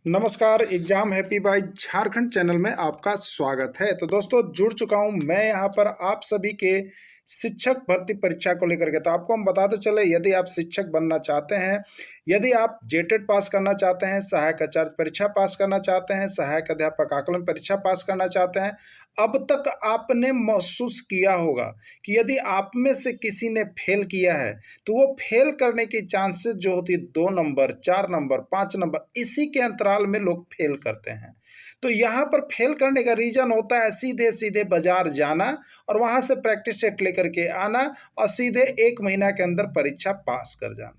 नमस्कार। Exam happy by Jharkhand channel में आपका स्वागत है। तो दोस्तों जुड़ चुका हूं मैं यहां पर आप सभी के शिक्षक भर्ती परीक्षा को लेकर के। तो आपको हम बताते चले, यदि आप शिक्षक बनना चाहते हैं, यदि आप जेटेट पास करना चाहते हैं, सहायक आचार्य परीक्षा पास करना चाहते हैं, सहायक अध्यापक आकलन परीक्षा पास करना चाहते हैं, अब तक आपने महसूस किया होगा कि यदि आप में से किसी ने फेल किया है तो वो फेल करने की चांसेस जो होती है 2 नंबर, 4 नंबर, 5 नंबर, इसी के अंतराल में लोग फेल करते हैं। तो यहाँ पर फेल करने का रीजन होता है सीधे सीधे बाजार जाना और वहाँ से प्रैक्टिस सेट लेकर के आना और सीधे 1 महीना के अंदर परीक्षा पास कर जाना।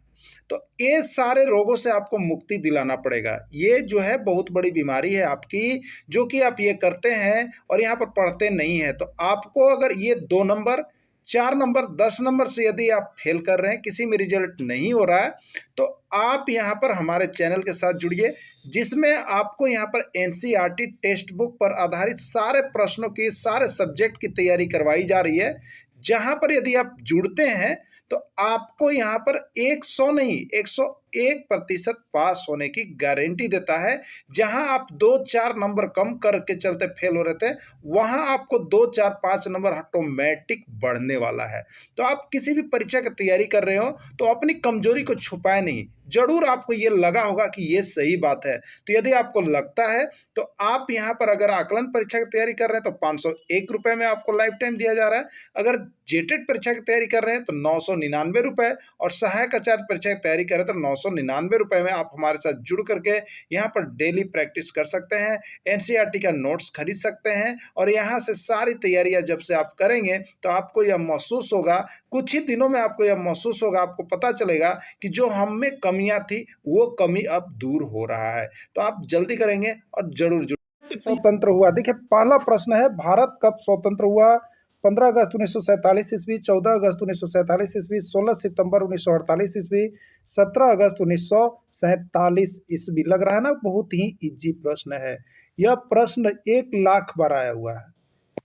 तो ये सारे रोगों से आपको मुक्ति दिलाना पड़ेगा। ये जो है बहुत बड़ी बीमारी है आपकी, जो कि आप ये करते हैं और यहाँ पर पढ़ते नहीं हैं। तो आपको अगर ये 2 नंबर, 4 नंबर, 10 नंबर से यदि आप फेल कर रहे हैं, किसी में रिजल्ट नहीं हो रहा है, तो आप यहाँ पर हमारे चैनल के साथ जुड़िए, जिसमें आपको यहाँ पर एनसीईआरटी टेक्स्ट बुक पर आधारित सारे प्रश्नों की, सारे सब्जेक्ट की तैयारी करवाई जा रही है। जहाँ पर यदि आप जुड़ते हैं तो आपको यहाँ पर 100 नहीं 101% पास होने की गारंटी देता है। जहां आप 2-4 नंबर कम करके चलते फेल हो रहे थे, वहां आपको 2-4-5 नंबर ऑटोमेटिक बढ़ने वाला है। तो आप किसी भी परीक्षा की तैयारी कर रहे हो तो अपनी कमजोरी को छुपाए नहीं। जरूर आपको ये लगा होगा कि ये सही बात है। तो यदि आपको लगता है तो आप यहाँ पर अगर आकलन परीक्षा की तैयारी कर रहे हैं तो 501 रुपये में आपको लाइफ टाइम दिया जा रहा है। अगर जेटेट परीक्षा की तैयारी कर रहे हैं तो 999 रुपये, और सहायक आचार्य परीक्षा की तैयारी कर रहे हैं तो 999 रुपये में आप हमारे साथ जुड़ करके यहाँ पर डेली प्रैक्टिस कर सकते हैं, एनसीईआरटी का नोट्स खरीद सकते हैं। और यहाँ से सारी तैयारियां जब से आप करेंगे तो आपको यह महसूस होगा, कुछ ही दिनों में आपको यह महसूस होगा, आपको पता चलेगा कि जो हम में कमियां थी वो कमी अब दूर हो रहा है। तो आप जल्दी करेंगे और जरूर स्वतंत्र हुआ। देखिए पहला प्रश्न है, भारत कब स्वतंत्र हुआ? 15 अगस्त 1947 ईस्वी, 14 अगस्त 1947 ईस्वी, 16 सितंबर 1948 ईस्वी, 17 अगस्त 1947 ईस्वी। लग रहा है ना, बहुत ही इजी प्रश्न है। यह प्रश्न 1 लाख बार आया हुआ है।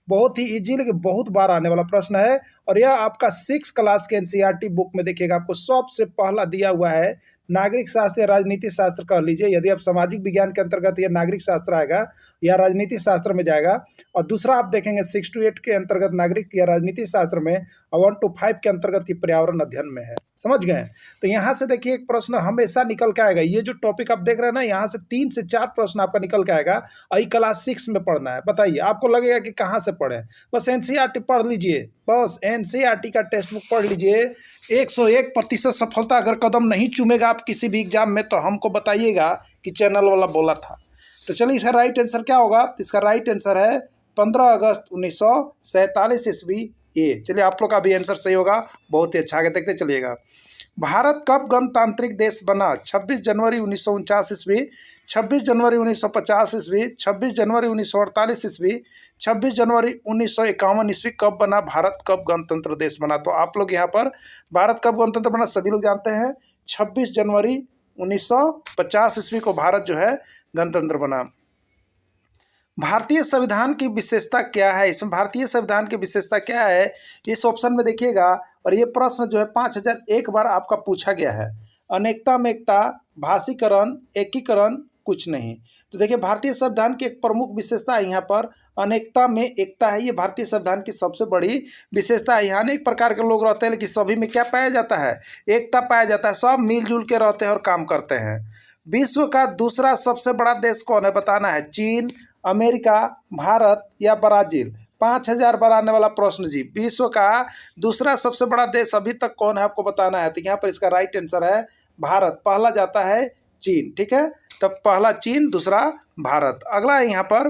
बहुत ही इजी लेकिन बहुत बार आने वाला प्रश्न है। और यह आपका 6 क्लास के एनसीईआरटी बुक में देखिएगा, आपको सबसे पहला दिया हुआ है नागरिक शास्त्र या राजनीति शास्त्र कह लीजिए। यदि आप सामाजिक विज्ञान के अंतर्गत यह नागरिक शास्त्र आएगा या राजनीति शास्त्र में जाएगा। और दूसरा आप देखेंगे 6 to 8 के अंतर्गत नागरिक या राजनीति शास्त्र में, और 1 to 5 के अंतर्गत ये पर्यावरण अध्ययन में है। समझ गए? तो यहाँ से देखिए एक प्रश्न हमेशा निकल के आएगा। ये जो टॉपिक आप देख रहे हैं ना, यहाँ से 3 से 4 प्रश्न आपका निकल के आएगा और ये क्लास 6 में पढ़ना है। बताइए आपको लगेगा कि कहाँ से पढ़ें? बस एनसीईआरटी पढ़ लीजिए, बस एनसीईआरटी का टेक्स्ट बुक पढ़ लीजिए। 101% सफलता अगर कदम नहीं चूमेगा आप किसी भी एग्जाम में तो हमको बताइएगा कि चैनल वाला बोला था। तो चलिए इसका राइट आंसर क्या होगा? इसका राइट आंसर है 15 अगस्त 1947 ईस्वी ए। चलिए आप लोग का भी आंसर सही होगा, बहुत ही अच्छा। आगे देखते चलिएगा। भारत कब गणतांत्रिक देश बना? 26 जनवरी 1949 ईस्वी, 26 जनवरी 1950 ईस्वी, 26 जनवरी 1948 ईस्वी, 26 जनवरी 1951 ईस्वी। कब बना भारत, कब गणतंत्र देश बना? तो आप लोग यहाँ पर भारत कब गणतंत्र बना सभी लोग जानते हैं, 26 जनवरी 1950 ईस्वी को भारत जो है गणतंत्र बना। भारतीय संविधान की विशेषता क्या है? इसमें भारतीय संविधान की विशेषता क्या है, इस ऑप्शन में देखिएगा। और ये प्रश्न जो है 5001 बार आपका पूछा गया है। अनेकता में एकता, भाषीकरण, एकीकरण, कुछ नहीं। तो देखिए भारतीय संविधान की एक प्रमुख विशेषता है यहाँ पर अनेकता में एकता है। ये भारतीय संविधान की सबसे बड़ी विशेषता है। यहाँ अनेक प्रकार के लोग रहते हैं लेकिन सभी में क्या पाया जाता है? एकता पाया जाता है। सब मिलजुल के रहते हैं और काम करते हैं। विश्व का दूसरा सबसे बड़ा देश कौन है? बताना है। चीन, अमेरिका, भारत या ब्राजील? 5000 बार आने वाला प्रश्न जी। विश्व का दूसरा सबसे बड़ा देश अभी तक कौन है आपको बताना है। तो यहाँ पर इसका राइट आंसर है भारत। पहला जाता है चीन, ठीक है। तब पहला चीन, दूसरा भारत। अगला है यहाँ पर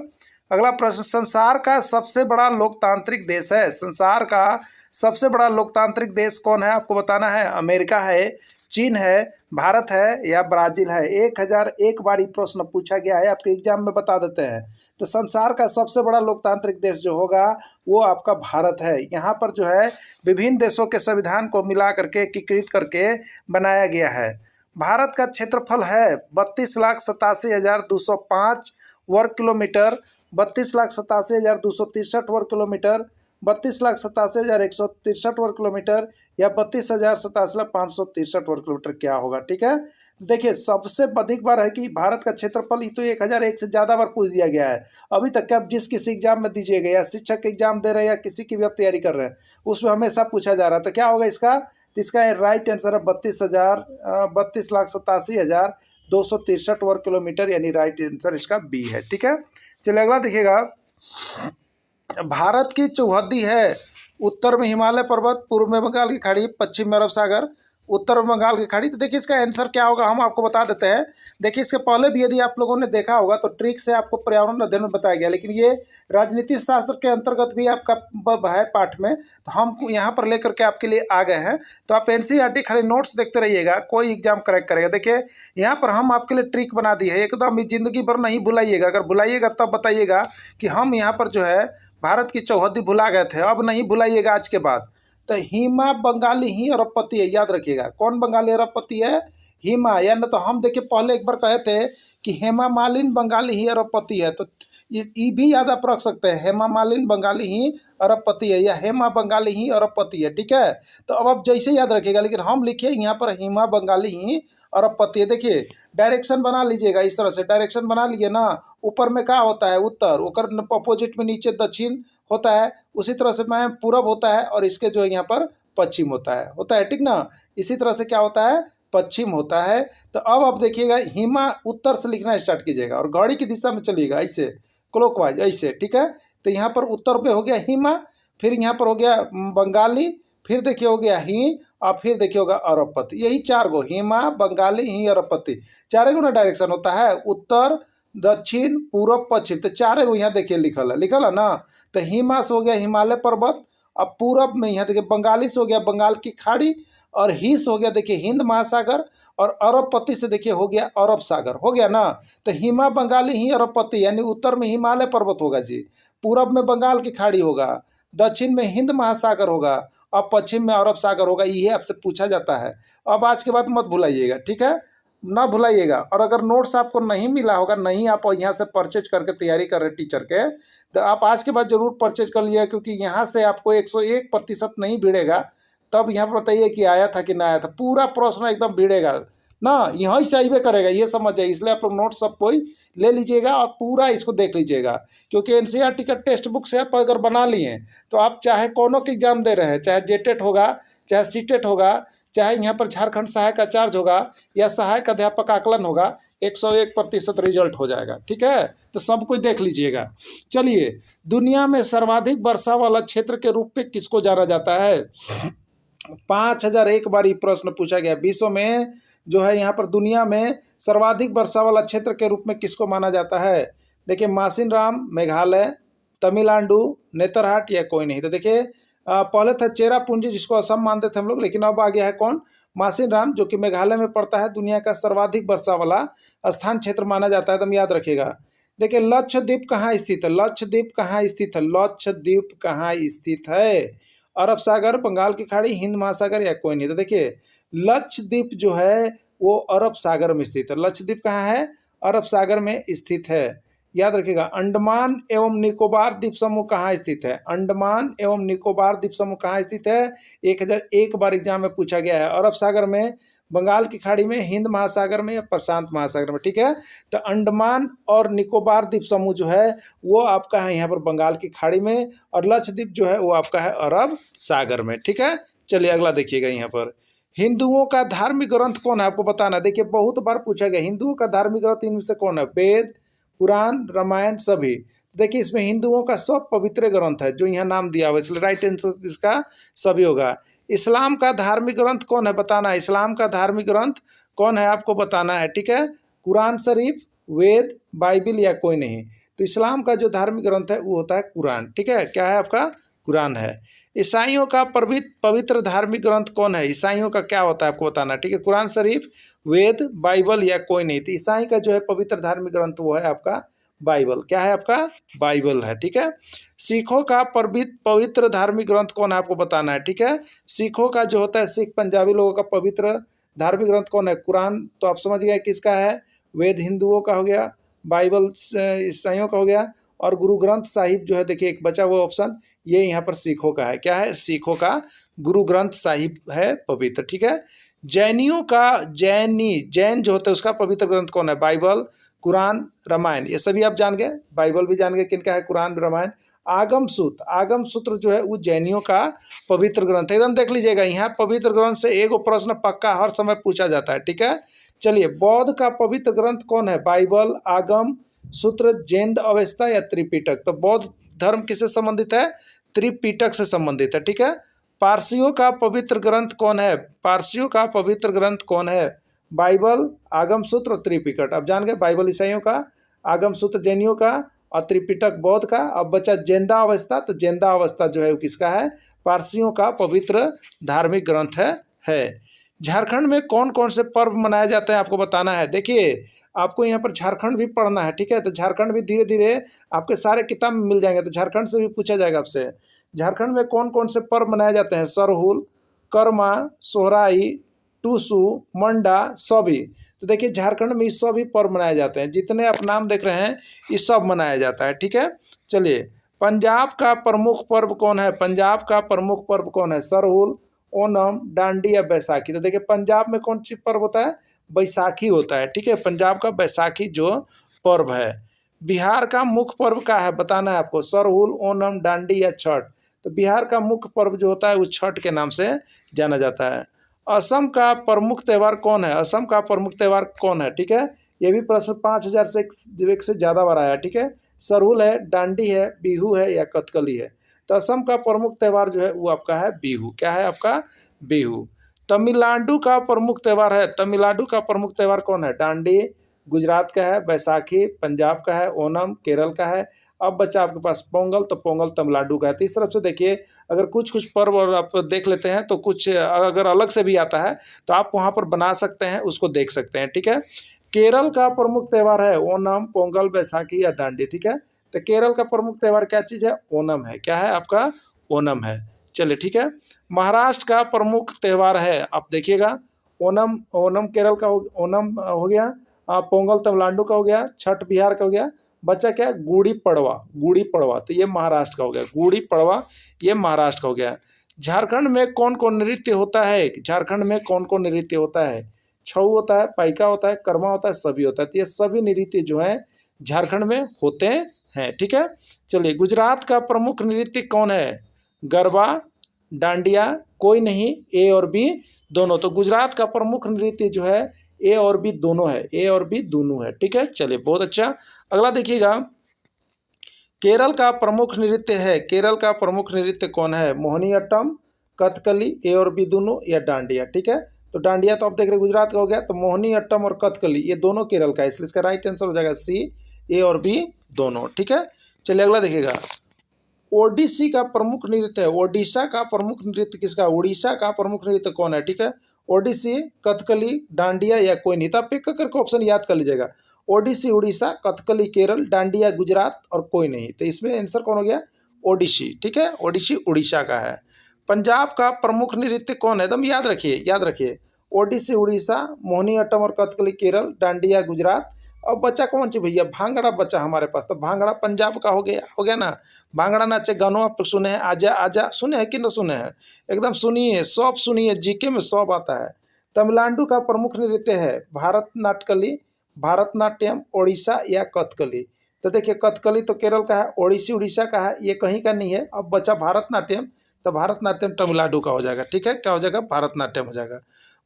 अगला प्रश्न, संसार का सबसे बड़ा लोकतांत्रिक देश है। संसार का सबसे बड़ा लोकतांत्रिक देश कौन है आपको बताना है। अमेरिका है, चीन है, भारत है या ब्राजील है। 1001 बार ये प्रश्न पूछा गया है, आपके एग्जाम में बता देते हैं। तो संसार का सबसे बड़ा लोकतांत्रिक देश जो होगा वो आपका भारत है। यहाँ पर जो है विभिन्न देशों के संविधान को मिला करके एकीकृत करके बनाया गया है। भारत का क्षेत्रफल है 32,87,205 वर्ग किलोमीटर, 32,87,263 वर्ग किलोमीटर, 32,87,163 वर्ग किलोमीटर या 32,87,563 वर्ग किलोमीटर क्या होगा। ठीक है, देखिए सबसे अधिक बार है कि भारत का क्षेत्रफल ही तो 1001 से ज़्यादा बार पूछ दिया गया है। अभी तक के आप जिस किसी एग्जाम में दीजिएगा या शिक्षक के एग्जाम दे रहे हैं या किसी की भी आप तैयारी कर रहे हैं उसमें हमेशा पूछा जा रहा है। तो क्या होगा इसका, तो इसका राइट आंसर है 32,87,263 वर्ग किलोमीटर, यानी राइट आंसर इसका बी है। ठीक है, चलिए अगला देखिएगा। भारत की चौहद्दी है, उत्तर में हिमालय पर्वत, पूर्व में बंगाल की खाड़ी, पश्चिम में अरब सागर, उत्तर में बंगाल की खाड़ी। तो देखिए इसका आंसर क्या होगा हम आपको बता देते हैं। देखिए इसके पहले भी यदि आप लोगों ने देखा होगा तो ट्रिक से आपको पर्यावरण अध्ययन में बताया गया, लेकिन ये राजनीति शास्त्र के अंतर्गत भी आपका है पाठ में, तो हम यहाँ पर लेकर के आपके लिए आ गए हैं। तो आप एनसीईआरटी खाली नोट्स देखते रहिएगा, कोई एग्जाम करेक्ट करेगा। देखिए यहाँ पर हम आपके लिए ट्रिक बना दी है, एकदम जिंदगी भर नहीं भुलाइएगा। अगर भुलाइएगा तब बताइएगा कि हम यहाँ पर जो है भारत की चौहद्दी भुला गए थे, अब नहीं भुलाइएगा आज के बाद। तो हिमा बंगाली ही अरबपति है, याद रखिएगा। कौन बंगाली अरबपति है? हिमा। या न तो हम देखिए पहले एक बार कहे थे कि हेमा मालिनी बंगाली ही अरबपति है, तो ये भी याद आप रख सकते हैं, हेमा मालिनी बंगाली ही अरबपति है या हेमा बंगाली ही अरबपति है। ठीक है, तो अब आप जैसे याद रखिएगा, लेकिन हम लिखिए यहाँ पर हिमा बंगाली ही अरबपति है। देखिए डायरेक्शन बना लीजिएगा, इस तरह से डायरेक्शन बना लिए ना। ऊपर में क्या होता है? उत्तर, ओकर अपोजिट में नीचे दक्षिण होता है, उसी तरह से मैं पूरब होता है और इसके जो है यहाँ पर पश्चिम होता है। ठीक ना, इसी तरह से क्या होता है? पश्चिम होता है। तो अब आप देखिएगा हिमा उत्तर से लिखना स्टार्ट कीजिएगा और घड़ी की दिशा में चलिएगा ऐसे क्लॉकवाइज ऐसे। ठीक है, तो यहाँ पर उत्तर पे हो गया हिमा, फिर यहाँ पर हो गया बंगाली, फिर देखिए हो गया ही, और फिर देखिए होगा अरबपति। यही चार गो, हिमा बंगाली ही अरबपति, चार गो ना डायरेक्शन होता है, उत्तर दक्षिण पूरब पश्चिम। तो चार गो यहाँ देखिए लिखल है ना। तो हिमा से हो गया हिमालय पर्वत, अब पूरब में यहाँ देखिए बंगाली से हो गया बंगाल की खाड़ी, और ही से हो गया देखिए हिंद महासागर, और अरबपति से देखिए हो गया अरब सागर। हो गया ना। तो हिमा बंगाली ही अरबपति, यानी उत्तर में हिमालय पर्वत होगा जी, पूरब में बंगाल की खाड़ी होगा, दक्षिण में हिंद महासागर होगा, और पश्चिम में अरब सागर होगा। ये आपसे पूछा जाता है। अब आज के बाद मत भुलाइएगा, ठीक है, ना भुलाइएगा। और अगर नोट्स आपको नहीं मिला होगा, नहीं आप यहाँ से परचेज करके तैयारी कर रहे टीचर के, तो आप आज के बाद जरूर परचेज कर लिया, क्योंकि यहाँ से आपको 101% नहीं भिड़ेगा। तब यहाँ पर बताइए कि आया था कि ना आया था, पूरा प्रश्न एकदम भिड़ेगा ना, यहीं से आइबे करेगा, ये समझ जाइए। इसलिए आप लोग नोट्स सब कोई ले लीजिएगा और पूरा इसको देख लीजिएगा, क्योंकि एनसीईआरटी का टेक्स्ट बुक से आप अगर बना लिए तो आप चाहे कोनो के एग्जाम दे रहे हैं, चाहे जेटेट होगा, चाहे सीटेट होगा, चाहे यहाँ पर झारखंड सहायक आचार्य होगा या सहायक अध्यापक आकलन होगा, 101% रिजल्ट हो जाएगा। ठीक है, तो सब कुछ देख लीजिएगा। चलिए, दुनिया में सर्वाधिक वर्षा वाला क्षेत्र के रूप में किसको जाना जाता है? 5001 बार ये प्रश्न पूछा गया। विश्व में जो है यहाँ पर दुनिया में सर्वाधिक वर्षा वाला क्षेत्र के रूप में किसको माना जाता है? देखिए मासिनराम मेघालय, तमिलनाडु, नेतरहाट या कोई नहीं। तो देखिए पहले था चेरापूंजी जिसको असम मानते थे हम लोग, लेकिन अब आ गया है कौन? मासिनराम, जो कि मेघालय में पड़ता है। दुनिया का सर्वाधिक वर्षा वाला स्थान क्षेत्र माना जाता है, तुम याद रखिएगा। देखिए लक्षद्वीप कहाँ स्थित है? लक्षद्वीप कहाँ स्थित है? लक्षद्वीप कहाँ स्थित है? अरब सागर, बंगाल की खाड़ी, हिंद महासागर या कोई नहीं। तो देखिए लक्षद्वीप जो है वो अरब सागर में स्थित है। लक्षद्वीप कहाँ है? अरब सागर में स्थित है, याद रखिएगा। अंडमान एवं निकोबार द्वीप समूह कहाँ स्थित है? अंडमान एवं निकोबार द्वीप समूह कहाँ स्थित है? 1001 बार एग्जाम में पूछा गया है। अरब सागर में, बंगाल की खाड़ी में, हिंद महासागर में या प्रशांत महासागर में। ठीक है, तो अंडमान और निकोबार द्वीप समूह जो है वो आपका है यहाँ पर बंगाल की खाड़ी में, और लक्षद्वीप जो है वो आपका है अरब सागर में। ठीक है, चलिए अगला देखिएगा। यहाँ पर हिंदुओं का धार्मिक ग्रंथ कौन है? आपको बताना। देखिए बहुत बार पूछा गया हिंदुओं का धार्मिक ग्रंथ इनमें से कौन है? वेद, पुराण, रामायण सभी। देखिए इसमें हिंदुओं का सब पवित्र ग्रंथ है जो यहाँ नाम दिया हुआ, इसलिए राइट आंसर इसका सभी होगा। इस्लाम का धार्मिक ग्रंथ कौन है? बताना। इस्लाम का धार्मिक ग्रंथ कौन है आपको बताना है। ठीक है, कुरान शरीफ, वेद, बाइबिल या कोई नहीं। तो इस्लाम का जो धार्मिक ग्रंथ है वो होता है कुरान। ठीक है, क्या है आपका? कुरान है। ईसाइयों का पवित्र धार्मिक ग्रंथ कौन है? ईसाइयों का क्या होता है आपको बताना। ठीक है, कुरान शरीफ, वेद, बाइबल या कोई नहीं। तो ईसाई का जो है पवित्र धार्मिक ग्रंथ वो है आपका बाइबल। क्या है आपका? बाइबल है। ठीक है, सिखों का पवित्र धार्मिक ग्रंथ कौन है आपको बताना है। ठीक है, सिखों का जो होता है, सिख पंजाबी लोगों का पवित्र धार्मिक ग्रंथ कौन है? कुरान। तो आप समझ गए किसका है? वेद हिंदुओं का हो गया, बाइबल ईसाइयों का हो गया, और गुरु ग्रंथ साहिब जो है, देखिए एक बचा हुआ ऑप्शन, ये यहाँ पर सिखों का है। क्या है? सिखों का गुरु ग्रंथ साहिब है पवित्र, ठीक है। जैनियों का जैन जो होता है उसका पवित्र ग्रंथ कौन है? बाइबल, कुरान, रामायण, ये सभी आप जान गए। बाइबल भी जान गए किनका है, कुरान, रामायण। आगम सूत्र जो है वो जैनियों का पवित्र ग्रंथ है। एकदम देख लीजिएगा, यहाँ पवित्र ग्रंथ से एक प्रश्न पक्का हर समय पूछा जाता है, ठीक है। चलिए, बौद्ध का पवित्र ग्रंथ कौन है? बाइबल, आगम सूत्र, जैन अवस्था या त्रिपिटक? तो बौद्ध धर्म किससे संबंधित है? त्रिपिटक से संबंधित है, ठीक है। पारसियों का पवित्र ग्रंथ कौन है? पारसियों का पवित्र ग्रंथ कौन है? बाइबल, आगम सूत्र और त्रिपिटक। अब जान गए, बाइबल ईसाइयों का, आगम सूत्र जैनियों का और त्रिपिटक बौद्ध का। अब बचा जेंदा अवस्था, तो जेंदा अवस्था जो है वो किसका है? पारसियों का पवित्र धार्मिक ग्रंथ है। झारखंड में कौन कौन से पर्व मनाए जाते हैं आपको बताना है। देखिए, आपको यहाँ पर झारखंड भी पढ़ना है, ठीक है। तो झारखंड भी धीरे धीरे आपके सारे किताब में मिल जाएंगे, तो झारखंड से भी पूछा जाएगा आपसे। झारखंड में कौन कौन से पर्व मनाए जाते हैं? सरहुल, कर्मा, सोहराई, टूसू, मंडा, सभी। तो देखिए, झारखंड में ये सभी पर्व मनाए जाते हैं, जितने आप नाम देख रहे हैं ये सब मनाया जाता है, ठीक है। चलिए, पंजाब का प्रमुख पर्व कौन है? पंजाब का प्रमुख पर्व कौन है? सरहुल, ओणम, डांडी या बैसाखी? तो देखिए, पंजाब में कौन सी पर्व होता है? बैसाखी होता है, ठीक है। पंजाब का बैसाखी जो पर्व है। बिहार का मुख्य पर्व क्या है बताना है आपको? सरहुल, ओणम, डांडी या छठ? तो बिहार का मुख्य पर्व जो होता है वो छठ के नाम से जाना जाता है। असम का प्रमुख त्यौहार कौन है? असम का प्रमुख त्यौहार कौन है? ठीक है, ये भी प्रश्न 5000 से एक से ज़्यादा बार आया, ठीक है। सरहुल है, डांडी है, बिहू है या कथकली है? तो असम का प्रमुख त्यौहार जो है वो आपका है बिहू। क्या है आपका? बिहू। तमिलनाडु का प्रमुख त्यौहार है, तमिलनाडु का प्रमुख त्यौहार कौन है? डांडी गुजरात का है, बैसाखी पंजाब का है, ओणम केरल का है। अब बच्चा आपके पास पोंगल, तो पोंगल तमिलनाडु का है। तो इस तरफ से देखिए, अगर कुछ कुछ पर्व और आप देख लेते हैं तो कुछ अगर अलग से भी आता है तो आप वहाँ पर बना सकते हैं, उसको देख सकते हैं, ठीक है। केरल का प्रमुख त्यौहार है ओणम, पोंगल, बैसाखी या डांडी, ठीक है। तो केरल का प्रमुख त्यौहार क्या चीज़ है? ओणम है। क्या है आपका? ओणम है। चलिए, ठीक है। महाराष्ट्र का प्रमुख त्यौहार है, आप देखिएगा, ओणम, ओणम केरल का ओणम हो गया, पोंगल तमिलनाडु का हो गया, छठ बिहार का हो गया। बच्चा क्या? गुड़ी पड़वा, गुड़ी पड़वा, तो ये महाराष्ट्र का हो गया। गुड़ी पड़वा ये महाराष्ट्र का हो गया। झारखंड में कौन कौन नृत्य होता है? झारखंड में कौन कौन नृत्य होता है? छऊ होता है, पाइका होता है, कर्मा होता है, सभी होता है। तो ये सभी नृत्य जो है झारखंड में होते हैं, ठीक है। चलिए, गुजरात का प्रमुख नृत्य कौन है? गरबा, डांडिया, कोई नहीं, ए और बी दोनों। तो गुजरात का प्रमुख नृत्य जो है ए और बी दोनों है, ए और बी दोनों है, ठीक है। चलिए, बहुत अच्छा। अगला देखिएगा, केरल का प्रमुख नृत्य है, केरल का प्रमुख नृत्य कौन है? मोहिनीअट्टम, कथकली, ए और बी दोनों या डांडिया, ठीक है। तो डांडिया तो आप देख रहे गुजरात का हो गया, तो मोहिनीअट्टम और कथकली ये दोनों केरल का है, इसलिए इसका राइट आंसर हो जाएगा सी, ए और बी दोनों, ठीक है। चलिए, अगला देखिएगा, ओडिसी का प्रमुख नृत्य है, ओडिशा का प्रमुख नृत्य किसका? उड़ीसा का प्रमुख नृत्य कौन है? ठीक है, ओडिसी, कथकली, डांडिया या कोई नहीं। तो आप एक करके ऑप्शन याद कर लीजिएगा, ओडिसी उड़ीसा, कथकली केरल, डांडिया गुजरात और कोई नहीं। तो इसमें आंसर कौन हो गया? ओडिसी, ठीक है। ओडिसी उड़ीसा का है। पंजाब का प्रमुख नृत्य कौन है? एकदम याद रखिए, याद रखिए, ओडिसी उड़ीसा, मोहिनीअट्टम और कथकली केरल, डांडिया गुजरात। अब बच्चा कौन सी भैया? भांगड़ा बच्चा हमारे पास, तो भांगड़ा पंजाब का हो गया ना। भांगड़ा नाचे गानों आप सुने हैं, आजा आजा सुने हैं कि न सुने हैं? एकदम सुनिए, सब सुनिए, जीके में सब आता है। तमिलनाडु का प्रमुख नृत्य है भारतनाट्यम, भारतनाट्यम, ओडिशा या कथकली? तो देखिए, कथकली तो केरल का है, ओडिसी उड़ीसा का है, ये कहीं का नहीं है। अब बचा भारतनाट्यम, तो भारतनाट्यम तमिलनाडु का हो जाएगा, ठीक है। क्या हो जाएगा? भारतनाट्यम हो जाएगा।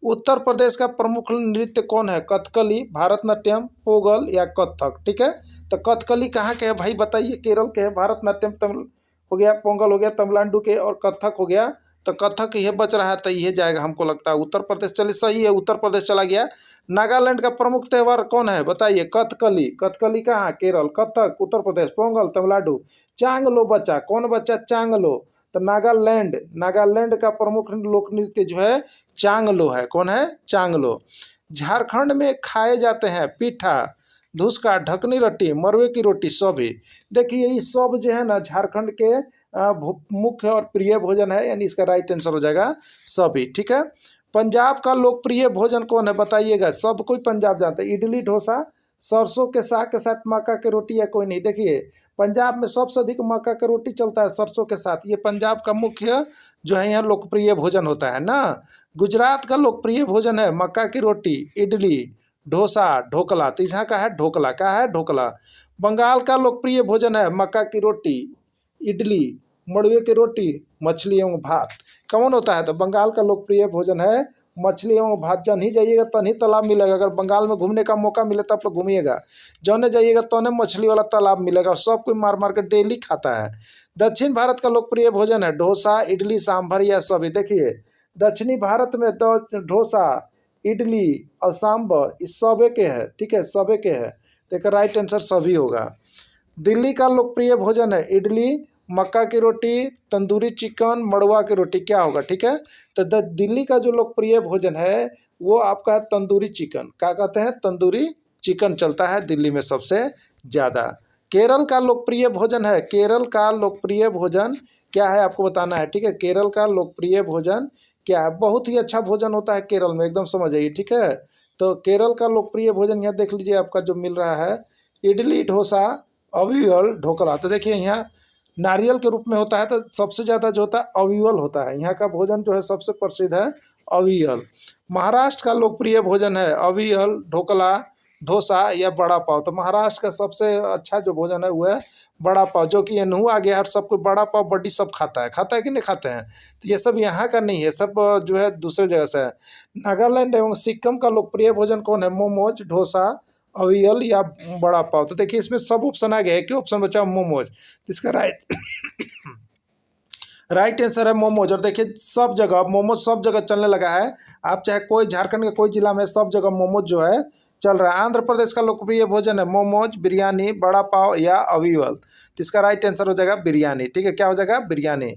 उत्तर प्रदेश का प्रमुख नृत्य कौन है? कथकली, भारतनाट्यम, पोगल या कथक, ठीक है। तो कथकली कहाँ के है भाई बताइए? केरल के है। भारतनाट्यम तमिल हो गया, पोंगल हो गया तमिलनाडु के, और कथक हो गया। तो कथक ये बच रहा है, तो ये जाएगा हमको लगता है उत्तर प्रदेश। चलिए, सही है, उत्तर प्रदेश चला गया। नागालैंड का प्रमुख त्यौहार कौन है बताइए? कथकली, कथकली कहाँ? केरल। कथक उत्तर प्रदेश, पोंगल तमिलनाडु। चांगलो बच्चा, कौन बच्चा? चांगलो, तो नागालैंड, नागालैंड का प्रमुख लोक नृत्य जो है चांगलो है। कौन है? चांगलो। झारखंड में खाए जाते हैं पीठा, धुसका, ढकनी रोटी, मरवे की रोटी, सभी। देखिए, ये सब जो है ना झारखंड के मुख्य और प्रिय भोजन है, यानी इसका राइट आंसर हो जाएगा सभी, ठीक है। पंजाब का लोकप्रिय भोजन कौन है बताइएगा? सब कोई पंजाब जानते हैं, इडली, डोसा, सरसों के साग के साथ मक्का की रोटी या कोई नहीं। देखिए पंजाब में सबसे अधिक मक्का की रोटी चलता है सरसों के साथ, ये पंजाब का मुख्य जो है यहाँ लोकप्रिय भोजन होता है ना। गुजरात का लोकप्रिय भोजन है मक्का की रोटी, इडली, डोसा, ढोकला। तो यहाँ का है ढोकला, क्या है ढोकला। बंगाल का लोकप्रिय भोजन है मक्का की रोटी, इडली, मड़ुए की रोटी, मछली एवं भात। कौन होता है? तो बंगाल का लोकप्रिय भोजन है मछली एवं भात। जन ही जाइएगा तन ही तालाब मिलेगा। अगर बंगाल में घूमने का मौका मिले तो आप लोग घूमिएगा, जौने जाइएगा तौने मछली वाला तालाब मिलेगा। सब कोई मार मार के डेली खाता है। दक्षिण भारत का लोकप्रिय भोजन है डोसा, इडली, सांभर या सभी। देखिए दक्षिणी भारत में डोसा, इडली और सांभर इस सबे के है, ठीक है, सबे के है। देखिए राइट आंसर सभी होगा। दिल्ली का लोकप्रिय भोजन है इडली, मक्का की रोटी, तंदूरी चिकन, मड़ुआ की रोटी। क्या होगा? ठीक है, तो दिल्ली का जो लोकप्रिय भोजन है वो आपका है तंदूरी चिकन। क्या कहते हैं? तंदूरी चिकन चलता है दिल्ली में सबसे ज़्यादा। केरल का लोकप्रिय भोजन है, केरल का लोकप्रिय भोजन क्या है आपको बताना है, ठीक है। केरल का लोकप्रिय भोजन क्या है? बहुत ही अच्छा भोजन होता है केरल में, एकदम समझ आइए, ठीक है। तो केरल का लोकप्रिय भोजन यहाँ देख लीजिए आपका जो मिल रहा है, इडली, डोसा, अवियल, ढोकला। तो देखिए यहाँ नारियल के रूप में होता है, तो सबसे ज़्यादा जो होता है अवियल होता है। यहाँ का भोजन जो है सबसे प्रसिद्ध है अवियल। महाराष्ट्र का लोकप्रिय भोजन है अवियल, ढोकला, डोसा या बड़ा पाव। तो महाराष्ट्र का सबसे अच्छा जो भोजन है वो है बड़ा पाव, जो कि एनहू आ गया और सब कोई बड़ा पाव बड्डी सब खाता है कि नहीं खाते हैं। तो ये सब यहाँ का नहीं है, सब जो है दूसरे जगह से है। नागालैंड एवं सिक्किम का लोकप्रिय भोजन कौन है? मोमोज, डोसा, अवियल या बड़ा पाव। तो देखिए इसमें सब ऑप्शन आ गए हैं, कि ऑप्शन बचा मोमोज। तो इसका राइट आंसर है मोमोज। और देखिए सब जगह मोमोज सब जगह चलने लगा है। आप चाहे कोई झारखंड के कोई जिला में, सब जगह मोमोज जो है चल रहा है। आंध्र प्रदेश का लोकप्रिय भोजन है मोमोज, बिरयानी, बड़ा पाव या अवियल। तो इसका राइट आंसर हो जाएगा बिरयानी, ठीक है। क्या हो जाएगा? बिरयानी।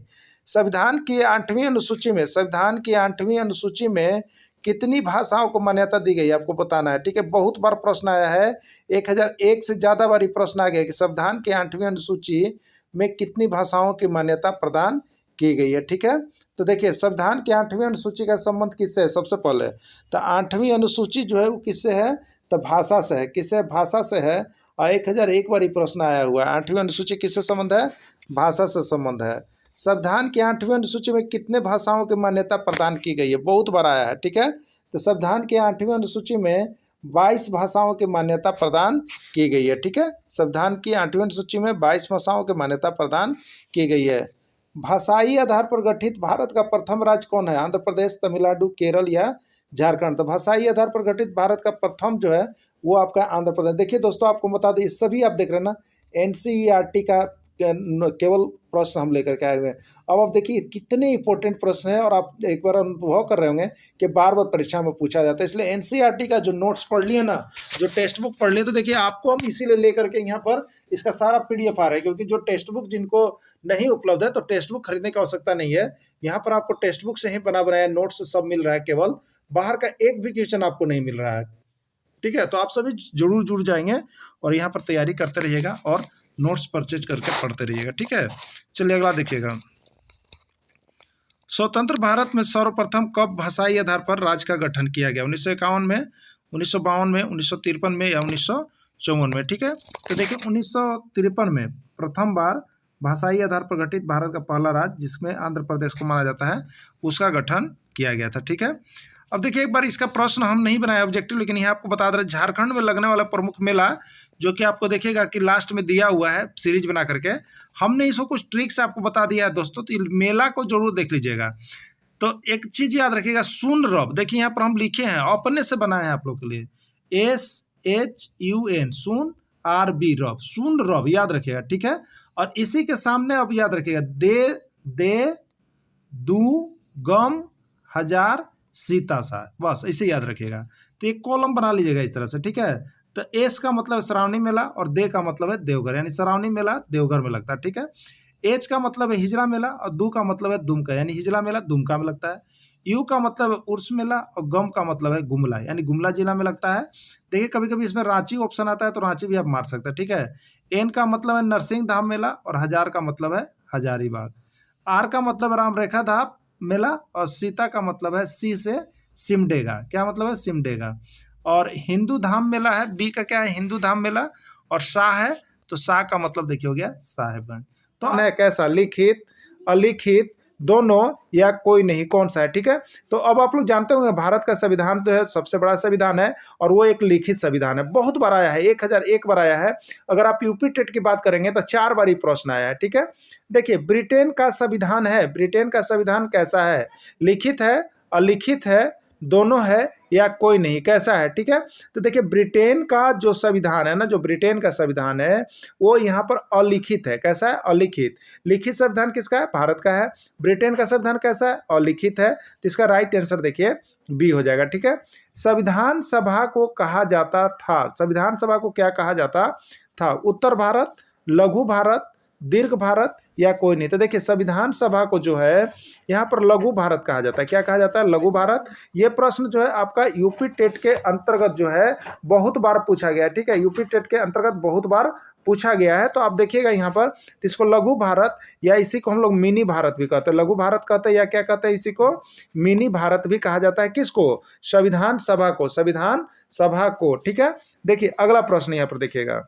संविधान की 8वीं अनुसूची में, संविधान की 8वीं अनुसूची में कितनी भाषाओं को मान्यता दी गई आपको बताना है, ठीक है। बहुत बार प्रश्न आया है, 1001 से ज़्यादा बार प्रश्न आ गया कि संविधान की 8वीं अनुसूची में कितनी भाषाओं की मान्यता प्रदान की गई है, ठीक है। तो देखिए संविधान की 8वीं अनुसूची का संबंध किससे है? सबसे पहले तो 8वीं अनुसूची जो है वो किससे है? तो भाषा से है। किससे? भाषा से है। और 1001 बार प्रश्न आया हुआ है। 8वीं अनुसूची किससे संबंध है? भाषा से संबंध है। संविधान की 8वीं अनुसूची में कितने भाषाओं की मान्यता प्रदान की गई है? बहुत बार आया है, ठीक है। तो संविधान की 8वीं अनुसूची में 22 भाषाओं की मान्यता प्रदान की गई है, ठीक है। संविधान की 8वीं अनुसूची में 22 भाषाओं की मान्यता प्रदान की गई है। भाषाई आधार पर गठित भारत का प्रथम राज्य कौन है? आंध्र प्रदेश, तमिलनाडु, केरल या झारखंड। तो भाषाई आधार पर गठित भारत का प्रथम जो है वो आपका आंध्र प्रदेश। देखिए दोस्तों आपको बता दें, सभी आप देख रहे हैं ना, एनसीईआरटी का केवल प्रश्न हम लेकर के आए हुए हैं। अब आप देखिए कितने इंपॉर्टेंट प्रश्न है, और आप एक बार अनुभव कर रहे होंगे कि बार बार परीक्षा में पूछा जाता है। इसलिए एनसीईआरटी का जो नोट्स पढ़ लिए ना, जो टेक्स्ट बुक पढ़ लिए, तो देखिए आपको हम इसीलिए लेकर के यहाँ पर इसका सारा पीडीएफ आ रहा है, क्योंकि जो टेक्स्ट बुक जिनको नहीं उपलब्ध है तो टेक्स्ट बुक खरीदने की आवश्यकता नहीं है। यहाँ पर आपको टेक्स्ट बुक से ही बना बनाया नोट्स सब मिल रहा है, केवल बाहर का एक भी क्वेश्चन आपको नहीं मिल रहा है, ठीक है। तो आप सभी जरूर जुड़ जाएंगे और यहाँ पर तैयारी करते रहिएगा और नोट्स परचेज करके पढ़ते रहिएगा, ठीक है। चलिए अगला देखिएगा। स्वतंत्र भारत में सर्वप्रथम कब भाषाई आधार पर राज्य का गठन किया गया? 1951 में, 1952 में, 1953 में या 1954 में, ठीक है। तो देखिए 1953 में प्रथम बार भाषाई आधार पर गठित भारत का पहला राज्य, जिसमें आंध्र प्रदेश को माना जाता है, उसका गठन किया गया था, ठीक है। अब देखिए एक बार इसका प्रश्न हम नहीं बनाए ऑब्जेक्टिव, लेकिन यहाँ आपको बता दे, झारखंड में लगने वाला प्रमुख मेला, जो कि आपको देखिएगा कि लास्ट में दिया हुआ है सीरीज बना करके, हमने इसको कुछ ट्रिक्स आपको बता दिया है दोस्तों, तो मेला को जरूर देख लीजिएगा। तो एक चीज याद रखिएगा, सुन रब, देखिए यहाँ पर हम लिखे हैं, अपने से बनाए हैं आप लोग के लिए, SHUN, सुन RB, रब, सुन रब, याद रखिएगा, ठीक है। और इसी के सामने अब याद रखिएगा, दे दू गम हजार सीता सा, बस इसे याद रखिएगा। तो एक कॉलम बना लीजिएगा इस तरह से, ठीक है। तो एस का मतलब है श्रावणी मेला, और दे का मतलब है देवघर, यानी श्रावणी मेला देवघर में लगता है, ठीक है। एच का मतलब है हिजला मेला, और दू का मतलब है दुमका, यानी हिजला मेला दुमका में लगता है। यू का मतलब है उर्स मेला, और गम का मतलब है गुमला, यानी गुमला जिला में लगता है। देखिए कभी कभी इसमें रांची ऑप्शन आता है, तो रांची भी आप मार सकते हैं, ठीक है। एन का मतलब है नरसिंह धाम मेला, और हजार का मतलब है हजारीबाग। आर का मतलब है राम रेखा धाम मेला, और सीता का मतलब है सी से सिमडेगा, क्या मतलब है? सिमडेगा। और हिंदू धाम मेला है, बी का क्या है, हिंदू धाम मेला, और शाह है तो शाह का मतलब देखिए हो गया साहेबगंज। तो है कैसा, लिखित, अलिखित, दोनों, या कोई नहीं, कौन सा है? ठीक है, तो अब आप लोग जानते होंगे भारत का संविधान तो है सबसे बड़ा संविधान है, और वो एक लिखित संविधान है, बहुत बार आया है, 1001 बार आया है। अगर आप यूपी टेट की बात करेंगे तो 4 बार ही प्रश्न आया है। ठीक है, देखिए ब्रिटेन का संविधान है, ब्रिटेन का संविधान कैसा है, लिखित है, अलिखित है, दोनों है, या कोई नहीं, कैसा है? ठीक है, तो देखिए ब्रिटेन का जो संविधान है ना, जो ब्रिटेन का संविधान है वो यहाँ पर अलिखित है। कैसा है? अलिखित। लिखित संविधान किसका है? भारत का है। ब्रिटेन का संविधान कैसा है? अलिखित है। तो इसका राइट आंसर देखिए बी हो जाएगा। ठीक है, संविधान सभा को कहा जाता था, संविधान सभा को क्या कहा जाता था? उत्तर भारत, लघु भारत, दीर्घ भारत, या कोई नहीं। तो देखिए संविधान सभा को जो है यहाँ पर लघु भारत कहा जाता है। क्या कहा जाता है? लघु भारत। ये प्रश्न जो है आपका यूपी टेट के अंतर्गत जो है बहुत बार पूछा गया है। ठीक है, यूपी टेट के अंतर्गत बहुत बार पूछा गया है। तो आप देखिएगा यहाँ पर, तो इसको लघु भारत, या इसी को हम लोग मिनी भारत भी कहते हैं, लघु भारत कहते हैं, या क्या कहते हैं, इसी को मिनी भारत भी कहा जाता है। किसको? संविधान सभा को, संविधान सभा को। ठीक है, देखिए अगला प्रश्न यहाँ पर देखिएगा,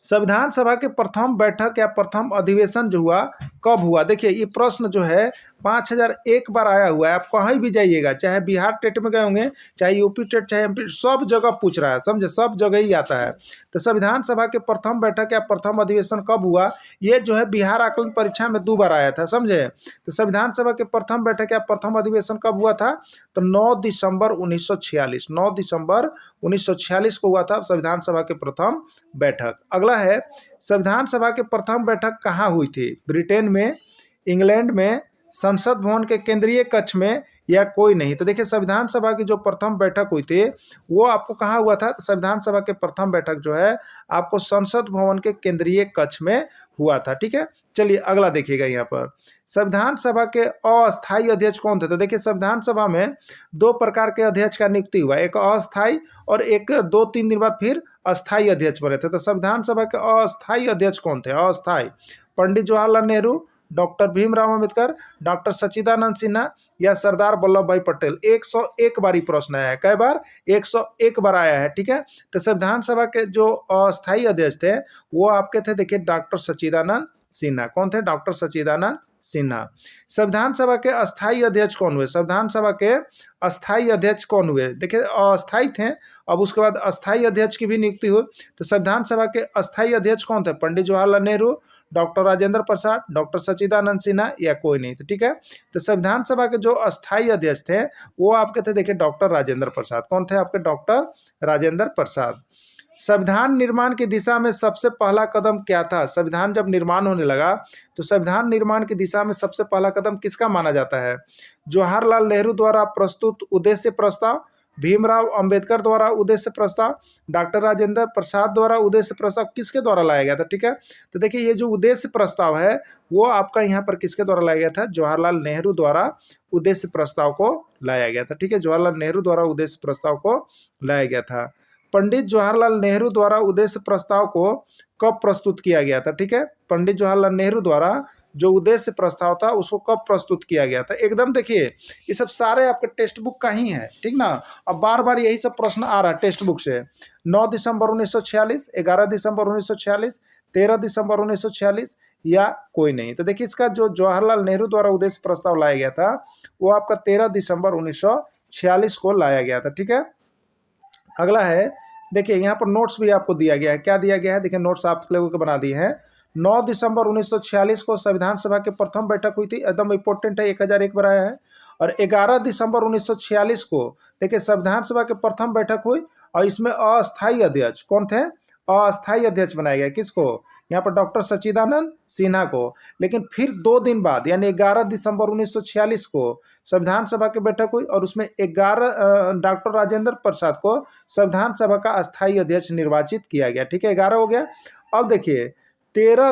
संविधान सभा के प्रथम बैठक या प्रथम अधिवेशन जो हुआ कब हुआ? देखिए ये प्रश्न जो है 5001 बार आया हुआ है। आप कहीं भी जाइएगा, चाहे बिहार टेट में गए होंगे, चाहे यूपी टेट, चाहे एमपी, सब जगह पूछ रहा है, समझे, सब जगह ही आता है। तो संविधान सभा के प्रथम बैठक या प्रथम अधिवेशन कब हुआ? ये जो है बिहार आकलन परीक्षा में 2 बार आया था, समझे। तो संविधान सभा के प्रथम बैठक या प्रथम अधिवेशन कब हुआ था? तो 9 दिसंबर 1946, 9 दिसंबर 1946 को हुआ था संविधान सभा के प्रथम बैठक। अगला है, संविधान सभा के प्रथम बैठक कहाँ हुई थी? ब्रिटेन में, इंग्लैंड में, संसद भवन के केंद्रीय कक्ष में, या कोई नहीं। तो देखिए संविधान सभा की जो प्रथम बैठक हुई थी वो आपको कहाँ हुआ था? तो संविधान सभा के प्रथम बैठक जो है आपको संसद भवन के केंद्रीय कक्ष में हुआ था। ठीक है, चलिए अगला देखिएगा यहाँ पर, संविधान सभा के अस्थायी अध्यक्ष कौन थे? तो देखिए संविधान सभा में 2 प्रकार के अध्यक्ष का नियुक्ति हुआ, एक अस्थायी और एक 2-3 दिन बाद फिर अस्थायी अध्यक्ष बने थे। तो संविधान सभा के अस्थायी अध्यक्ष कौन थे? अस्थायी, पंडित जवाहरलाल नेहरू, डॉक्टर भीमराव अंबेडकर, डॉक्टर सच्चिदानंद सिन्हा, या सरदार वल्लभ भाई पटेल। 101 बार ही प्रश्न आया है। कै बार? 101 बार आया है। ठीक है, तो संविधान सभा के जो अस्थायी अध्यक्ष थे वो आपके थे, देखिए डॉक्टर सच्चिदानंद सिन्हा। कौन थे? डॉक्टर सच्चिदानंद सिन्हा। संविधान सभा के अस्थायी अध्यक्ष कौन हुए? संविधान सभा के अस्थायी अध्यक्ष कौन हुए? देखिए अस्थायी थे, अब उसके बाद अस्थायी अध्यक्ष की भी नियुक्ति हुई। तो संविधान सभा के अस्थायी अध्यक्ष कौन थे? पंडित जवाहरलाल नेहरू, डॉक्टर राजेंद्र प्रसाद, डॉक्टर सच्चिदानंद सिन्हा, या कोई नहीं। तो ठीक है, तो संविधान सभा के जो अस्थायी अध्यक्ष थे वो आपके थे, देखिए डॉक्टर राजेंद्र प्रसाद। कौन थे आपके? डॉक्टर राजेंद्र प्रसाद। संविधान निर्माण की दिशा में सबसे पहला कदम क्या था? संविधान जब निर्माण होने लगा तो संविधान निर्माण की दिशा में सबसे पहला कदम किसका माना जाता है? जवाहरलाल नेहरू द्वारा प्रस्तुत उद्देश्य प्रस्ताव, भीमराव अंबेडकर द्वारा उद्देश्य प्रस्ताव, डॉक्टर राजेंद्र प्रसाद द्वारा उद्देश्य प्रस्ताव, किसके द्वारा लाया गया था? ठीक है, तो देखिए ये जो उद्देश्य प्रस्ताव है वो आपका यहाँ पर किसके द्वारा लाया गया था? जवाहरलाल नेहरू द्वारा उद्देश्य प्रस्ताव को लाया गया था। ठीक है, जवाहरलाल नेहरू द्वारा उद्देश्य प्रस्ताव को लाया गया था। पंडित जवाहरलाल नेहरू द्वारा उद्देश्य प्रस्ताव को कब प्रस्तुत किया गया था? ठीक है, पंडित जवाहरलाल नेहरू द्वारा जो उद्देश्य प्रस्ताव था उसको कब प्रस्तुत किया गया था? एकदम देखिए ये सब सारे आपके टेक्स्ट बुक का ही है, ठीक ना। अब बार बार यही सब प्रश्न आ रहा है टेक्स्ट बुक से। 9 दिसंबर 1946, 11 दिसंबर 1946, 13 दिसंबर 1946, या कोई नहीं। तो देखिए इसका जो जवाहरलाल नेहरू द्वारा उद्देश्य प्रस्ताव लाया गया था वो आपका 13 दिसंबर 1946 को लाया गया था। ठीक है, अगला है, देखिए यहाँ पर नोट्स भी आपको दिया गया है। क्या दिया गया है? देखिए नोट्स आप लोगों को बना दिए हैं। 9 दिसंबर 1946 को संविधान सभा की प्रथम बैठक हुई थी, एकदम इंपॉर्टेंट है, 1001 बार आया है। और 11 दिसंबर 1946 को देखिए संविधान सभा की प्रथम बैठक हुई और इसमें अस्थायी अध्यक्ष कौन थे? अस्थायी अध्यक्ष बनाया गया। किसको? यहाँ पर डॉक्टर सच्चिदानंद सिन्हा को। लेकिन फिर 2 दिन बाद यानी 11 दिसंबर 1946 को संविधान सभा की बैठक हुई और उसमें 11 डॉक्टर राजेंद्र प्रसाद को संविधान सभा का अस्थायी अध्यक्ष निर्वाचित किया गया। ठीक है, 11 हो गया। अब देखिए 13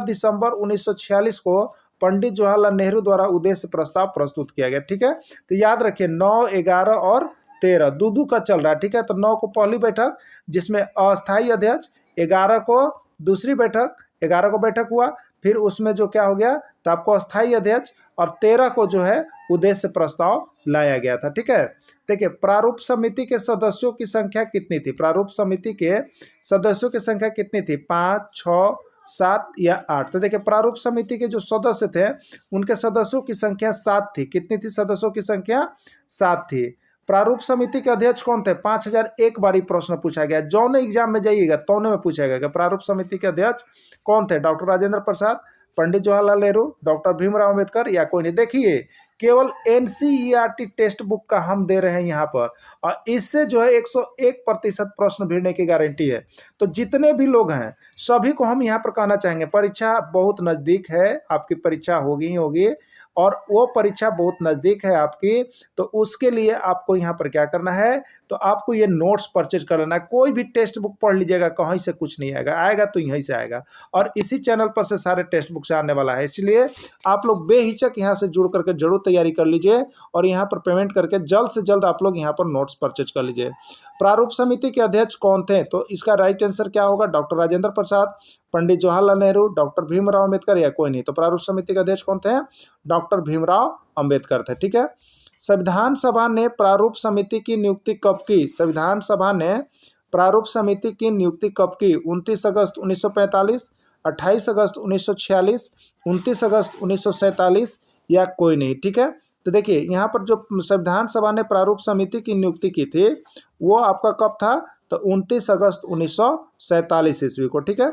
दिसंबर 1946 को पंडित जवाहरलाल नेहरू द्वारा उद्देश्य प्रस्ताव प्रस्तुत किया गया। ठीक है, तो याद रखिए 9, 11 और 13 दो का चल रहा है। ठीक है, तो 9 को पहली बैठक जिसमें अस्थायी अध्यक्ष, 11 को दूसरी बैठक, 11 को बैठक हुआ, फिर उसमें जो क्या हो गया तो आपको अस्थायी अध्यक्ष, और 13 को जो है उद्देश्य प्रस्ताव लाया गया था। ठीक है, देखिए प्रारूप समिति के सदस्यों की संख्या कितनी थी? प्रारूप समिति के सदस्यों की संख्या कितनी थी? 5, 6, 7 या 8? तो देखिए प्रारूप समिति के जो सदस्य थे उनके सदस्यों की संख्या 7 थी। कितनी थी सदस्यों की संख्या? 7 थी। प्रारूप समिति के अध्यक्ष कौन थे? 5001 बार ही प्रश्न पूछा गया। जौन एग्जाम में जाइएगा तौने में पूछा गया कि प्रारूप समिति के अध्यक्ष कौन थे? डॉक्टर राजेंद्र प्रसाद, पंडित जवाहरलाल नेहरू, डॉक्टर भीमराव अंबेडकर या कोई नहीं। देखिए केवल एनसीईआरटी टेक्स्ट बुक का हम दे रहे हैं यहाँ पर, और इससे जो है 101% प्रश्न भिड़ने की गारंटी है। तो जितने भी लोग हैं सभी को हम यहाँ पर कहना चाहेंगे, परीक्षा बहुत नज़दीक है, आपकी परीक्षा होगी ही होगी, और वो परीक्षा बहुत नज़दीक है आपकी, तो उसके लिए आपको यहाँ पर क्या करना है, तो आपको ये नोट्स परचेज कर लेना है। कोई भी टेक्स्ट बुक पढ़ लीजिएगा, कहीं से कुछ नहीं आएगा, आएगा तो यहीं से आएगा, और इसी चैनल पर से सारे टेक्स्ट बुक से आने वाला है। इसलिए आप लोग बेहिचक यहाँ से जुड़ करके जरूर तैयारी कर लीजिए, और यहाँ पर पेमेंट करके जल्द से जल्द आप लोग यहाँ पर नोट्स परचेज कर लीजिए। प्रारूप समिति के अध्यक्ष कौन थे? तो इसका राइट आंसर क्या होगा? डॉक्टर राजेंद्र प्रसाद, पंडित जवाहरलाल नेहरू, डॉक्टर भीमराव अंबेडकर या कोई नहीं। तो प्रारूप समिति के अध्यक्ष कौन थे? डॉक्टर भीमराव अंबेडकर थे। ठीक है, संविधान सभा ने प्रारूप समिति की नियुक्ति कब की? संविधान सभा ने प्रारूप समिति की नियुक्ति कब की? 29 अगस्त 1945, 28 अगस्त 1946, 29 अगस्त 1947 या कोई नहीं। ठीक है, तो देखिए यहाँ पर जो संविधान सभा ने प्रारूप समिति की नियुक्ति की थी वो आपका कब था? तो 29 अगस्त 1947 ईस्वी को। ठीक है,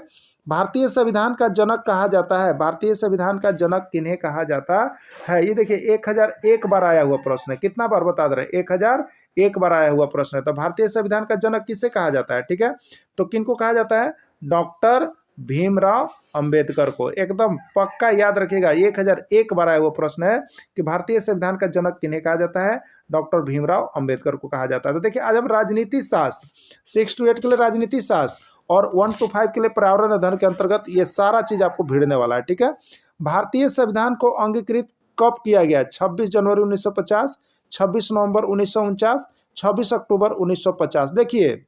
भारतीय संविधान का जनक कहा जाता है। भारतीय संविधान का जनक किन्हें कहा जाता है? ये देखिए 1001 बार आया हुआ प्रश्न है। कितना बार बता दे रहे हैं? 1001 बार आया हुआ प्रश्न है। तो भारतीय संविधान का जनक किसे कहा जाता है? ठीक है, तो किनको कहा जाता है? डॉक्टर भीमराव अंबेडकर को। एकदम पक्का याद रखिएगा, 1001 बार आया हुआ प्रश्न है कि भारतीय संविधान का जनक किन्हें कहा जाता है? डॉक्टर भीमराव अंबेडकर को कहा जाता है। तो देखिए आज हम राजनीति शास्त्र 6 to 8 के लिए राजनीति शास्त्र और 1 to 5 के लिए पर्यावरण अध्ययन के अंतर्गत ये सारा चीज आपको भिड़ने वाला है। ठीक है, भारतीय संविधान को अंगीकृत कब किया गया? 26 जनवरी 1950, 26 नवंबर 1949, 26 अक्टूबर 1950। देखिए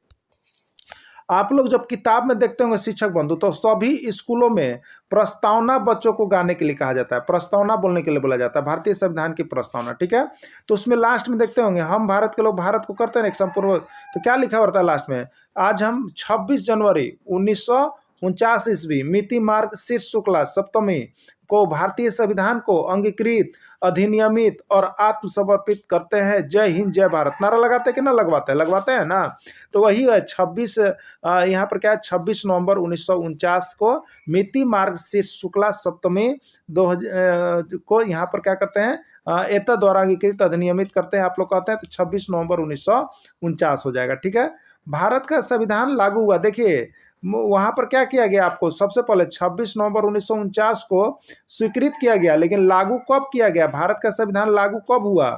आप लोग जब किताब में देखते होंगे शिक्षक बंधु, तो सभी स्कूलों में प्रस्तावना बच्चों को गाने के लिए कहा जाता है, प्रस्तावना बोलने के लिए बोला जाता है, भारतीय संविधान की प्रस्तावना। ठीक है, तो उसमें लास्ट में देखते होंगे हम भारत के लोग भारत को करते हैं एक संपूर्ण, तो क्या लिखा होता है लास्ट में? आज हम 26 जनवरी 1949 ईस्वी मिति मार्ग शीर्ष शुक्ला सप्तमी को भारतीय संविधान को अंगीकृत, अधिनियमित और आत्मसमर्पित करते हैं। जय हिंद, जय भारत नारा लगाते हैं कि ना लगवाते हैं? लगवाते हैं ना। तो वही है 26 यहाँ पर क्या है? 26 नवंबर 1949 को मिति मार्ग शीर्ष शुक्ला सप्तमी 2000 को यहाँ पर क्या करते हैं? एतद द्वारा अंगीकृत, अधिनियमित करते हैं। आप लोग कहते हैं तो 26 नवंबर 1949 हो जाएगा। ठीक है, भारत का संविधान लागू हुआ। देखिए वहां पर क्या किया गया? आपको सबसे पहले 26 नवंबर 1949 को स्वीकृत किया गया, लेकिन लागू कब किया गया? भारत का संविधान लागू कब हुआ?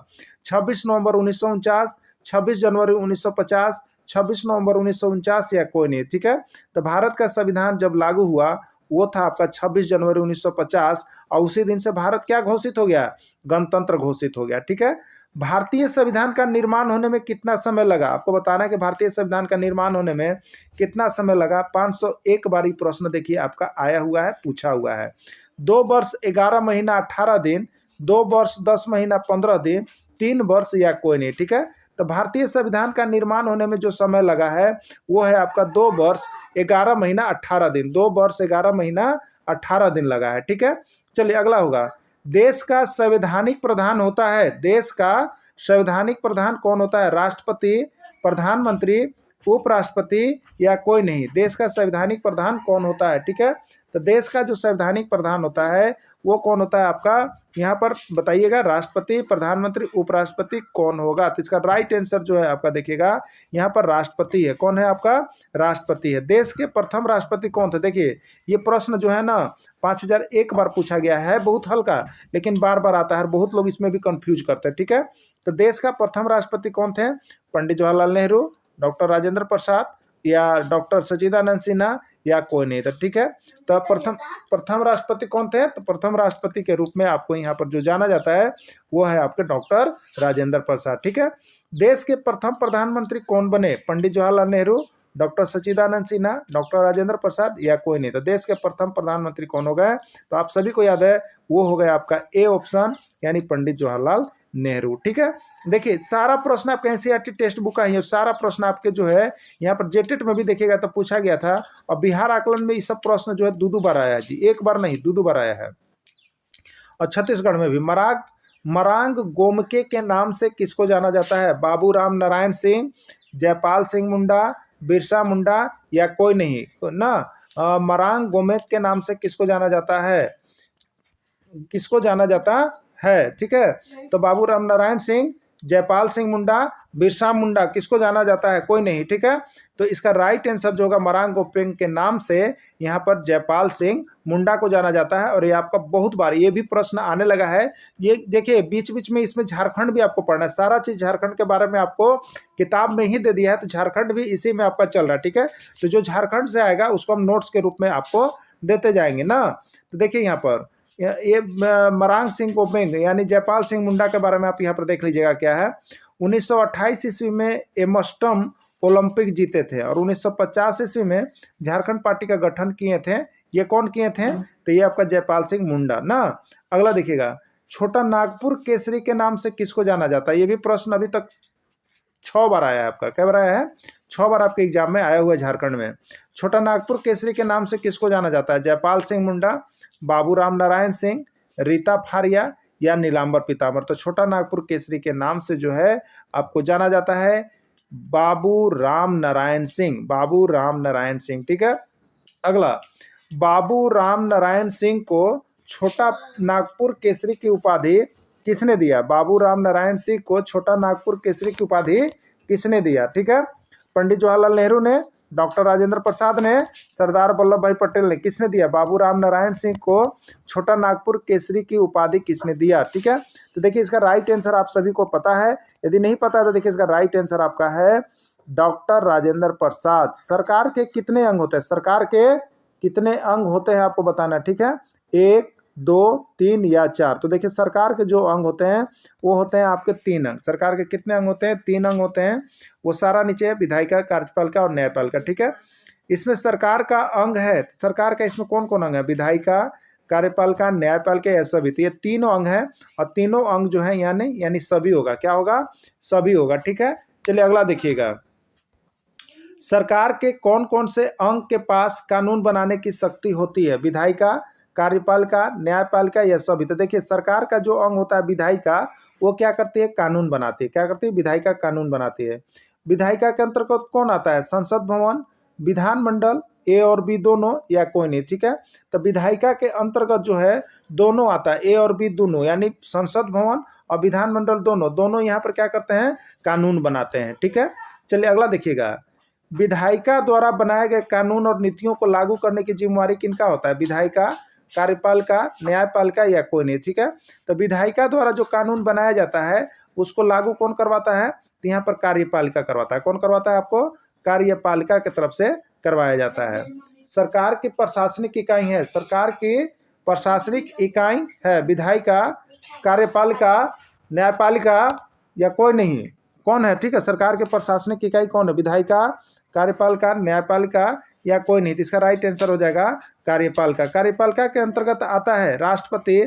26 नवंबर 1949, 26 जनवरी 1950, 26 नवंबर 1949 या कोई नहीं। ठीक है, तो भारत का संविधान जब लागू हुआ वो था आपका 26 जनवरी 1950, और उसी दिन से भारत क्या घोषित हो गया? गणतंत्र घोषित हो गया। ठीक है, भारतीय संविधान का निर्माण होने में कितना समय लगा? आपको बताना है कि भारतीय संविधान का निर्माण होने में कितना समय लगा। 501 बार प्रश्न देखिए आपका आया हुआ है, पूछा हुआ है। 2 वर्ष 11 महीना 18 दिन, 2 वर्ष 10 महीना 15 दिन, 3 वर्ष या कोई नहीं। ठीक है, तो भारतीय संविधान का निर्माण होने में जो समय लगा है वो है आपका 2 वर्ष 11 महीना 18 दिन। 2 वर्ष 11 महीना 18 दिन लगा है। ठीक है, चलिए अगला होगा, देश का संवैधानिक प्रधान होता है। देश का संवैधानिक प्रधान कौन होता है? राष्ट्रपति, प्रधानमंत्री, उपराष्ट्रपति या कोई नहीं। देश का संवैधानिक प्रधान कौन होता है? ठीक है, तो देश का जो संवैधानिक प्रधान होता है वो कौन होता है आपका? यहाँ पर बताइएगा, राष्ट्रपति, प्रधानमंत्री, उपराष्ट्रपति कौन होगा? तो इसका राइट आंसर जो है आपका देखिएगा यहाँ पर राष्ट्रपति है। कौन है आपका? राष्ट्रपति है। देश के प्रथम राष्ट्रपति कौन थे? देखिए ये प्रश्न जो है ना 5001 बार पूछा गया है, बहुत हल्का लेकिन बार बार आता है, बहुत लोग इसमें भी कंफ्यूज करते हैं। ठीक है, तो देश का प्रथम राष्ट्रपति कौन थे? पंडित जवाहरलाल नेहरू, डॉक्टर राजेंद्र प्रसाद या डॉक्टर सच्चिदानंद सिन्हा या कोई नहीं। तो ठीक है, तो प्रथम राष्ट्रपति कौन थे? तो प्रथम राष्ट्रपति के रूप में आपको यहाँ पर जो जाना जाता है वो है आपके डॉक्टर राजेंद्र प्रसाद। ठीक है, देश के प्रथम प्रधानमंत्री कौन बने? पंडित जवाहरलाल नेहरू, डॉक्टर सच्चिदानंद सिन्हा, डॉक्टर राजेंद्र प्रसाद या कोई नहीं। तो देश के प्रथम प्रधानमंत्री कौन हो गए? तो आप सभी को याद है वो हो गया आपका ए ऑप्शन, यानी पंडित जवाहरलाल नेहरू। ठीक है, देखिए सारा प्रश्न आपके एनसीईआरटी टेक्स्ट बुक का ही है, सारा प्रश्न आपके जो है यहाँ पर जेटेट में भी देखिएगा तो पूछा गया था। और बिहार आकलन में ये सब प्रश्न जो है दो बार आया है जी, एक बार नहीं दो बार आया है। और छत्तीसगढ़ में भी मरांग गोमके के नाम से किसको जाना जाता है? बाबू राम नारायण सिंह, जयपाल सिंह मुंडा, बिरसा मुंडा या कोई नहीं ना। मरांग गोमेक के नाम से किसको जाना जाता है? किसको जाना जाता है? ठीक है, तो बाबू राम नारायण सिंह, जयपाल सिंह मुंडा, बिरसा मुंडा, किसको जाना जाता है? कोई नहीं। ठीक है, तो इसका राइट आंसर जो होगा मरांग गोपेंग के नाम से यहाँ पर जयपाल सिंह मुंडा को जाना जाता है। और ये आपका बहुत बार ये भी प्रश्न आने लगा है। ये देखिए बीच बीच में इसमें झारखंड भी आपको पढ़ना है, सारा चीज झारखंड के बारे में आपको किताब में ही दे दिया है, तो झारखंड भी इसी में आपका चल रहा है। ठीक है, तो जो झारखंड से आएगा उसको हम नोट्स के रूप में आपको देते जाएंगे ना। तो देखिए यहाँ पर ये मरांग सिंह गोपेंग यानी जयपाल सिंह मुंडा के बारे में आप यहाँ पर देख लीजिएगा क्या है। 1928 ईस्वी में एमस्टर्डम ओलंपिक जीते थे और 1950 ईस्वी में झारखंड पार्टी का गठन किए थे। ये कौन किए थे? तो ये आपका जयपाल सिंह मुंडा ना। अगला देखिएगा, छोटा नागपुर केसरी के नाम से किसको जाना जाता है? ये भी प्रश्न अभी तक 6 बार आया है आपका। क्या बार आया है? 6 बार आपके एग्जाम में आया हुआ है झारखंड में। छोटा नागपुर केसरी के नाम से किसको जाना जाता है? जयपाल सिंह मुंडा, बाबू राम नारायण सिंह, रीता फारिया या नीलांबर पीताम्बर। तो छोटा नागपुर केसरी के नाम से जो है आपको जाना जाता है बाबू राम नारायण सिंह, बाबू राम नारायण सिंह। ठीक है, अगला, बाबू राम नारायण सिंह को छोटा नागपुर केसरी की उपाधि किसने दिया? बाबू राम नारायण सिंह को छोटा नागपुर केसरी की उपाधि किसने दिया? ठीक है, पंडित जवाहरलाल नेहरू ने, डॉक्टर राजेंद्र प्रसाद ने, सरदार वल्लभ भाई पटेल ने। किसने दिया? बाबू राम नारायण सिंह को छोटा नागपुर केसरी की उपाधि किसने दिया? ठीक है, तो देखिए इसका राइट आंसर आप सभी को पता है। यदि नहीं पता है तो देखिए इसका राइट आंसर आपका है डॉक्टर राजेंद्र प्रसाद। सरकार के कितने अंग होते हैं? सरकार के कितने अंग होते हैं आपको बताना। ठीक है, 1, 2, 3 या 4। तो देखिए सरकार के जो अंग होते हैं वो होते हैं आपके 3 अंग। सरकार के कितने अंग होते हैं? 3 अंग होते हैं। वो सारा नीचे है, विधायिका, कार्यपालिका और न्यायपालिका। ठीक है, इसमें सरकार का अंग है, सरकार का इसमें कौन कौन अंग है? विधायिका, कार्यपालिका, न्यायपालिका या सभी। तो ये तीनों अंग है और तीनों अंग जो है यानी सभी होगा। क्या होगा? सभी होगा। ठीक है, चलिए अगला देखिएगा, सरकार के कौन कौन से अंग के पास कानून बनाने की शक्ति होती है? विधायिका, कार्यपालिका, न्यायपालिका या सभी। तो देखिए सरकार का जो अंग होता है विधायिका, वो क्या करती है? कानून बनाती है। क्या करती है? विधायिका कानून बनाती है। विधायिका के अंतर्गत कौन आता है? संसद भवन, विधानमंडल, ए और बी दोनों या कोई नहीं। ठीक है, तो विधायिका के अंतर्गत जो है दोनों आता है, ए और बी दोनों, यानी संसद भवन और विधानमंडल दोनों यहाँ पर क्या करते हैं? कानून बनाते हैं। ठीक है, चलिए अगला देखिएगा, विधायिका द्वारा बनाए गए कानून और नीतियों को लागू करने की जिम्मेवारी किनका होता है? विधायिका, कार्यपालिका, न्यायपालिका या कोई नहीं। ठीक है, तो विधायिका द्वारा जो कानून बनाया जाता है उसको लागू कौन करवाता है? तो यहाँ पर कार्यपालिका करवाता है। कौन करवाता है? आपको कार्यपालिका की तरफ से करवाया जाता है। सरकार की प्रशासनिक इकाई है, सरकार की प्रशासनिक इकाई है विधायिका, कार्यपालिका, न्यायपालिका या कोई नहीं। कौन है? ठीक है, सरकार के प्रशासनिक इकाई कौन है? विधायिका, कार्यपालिका, न्यायपालिका या कोई नहीं। तो इसका राइट आंसर हो जाएगा कार्यपालिका। कार्यपालिका के अंतर्गत आता है राष्ट्रपति,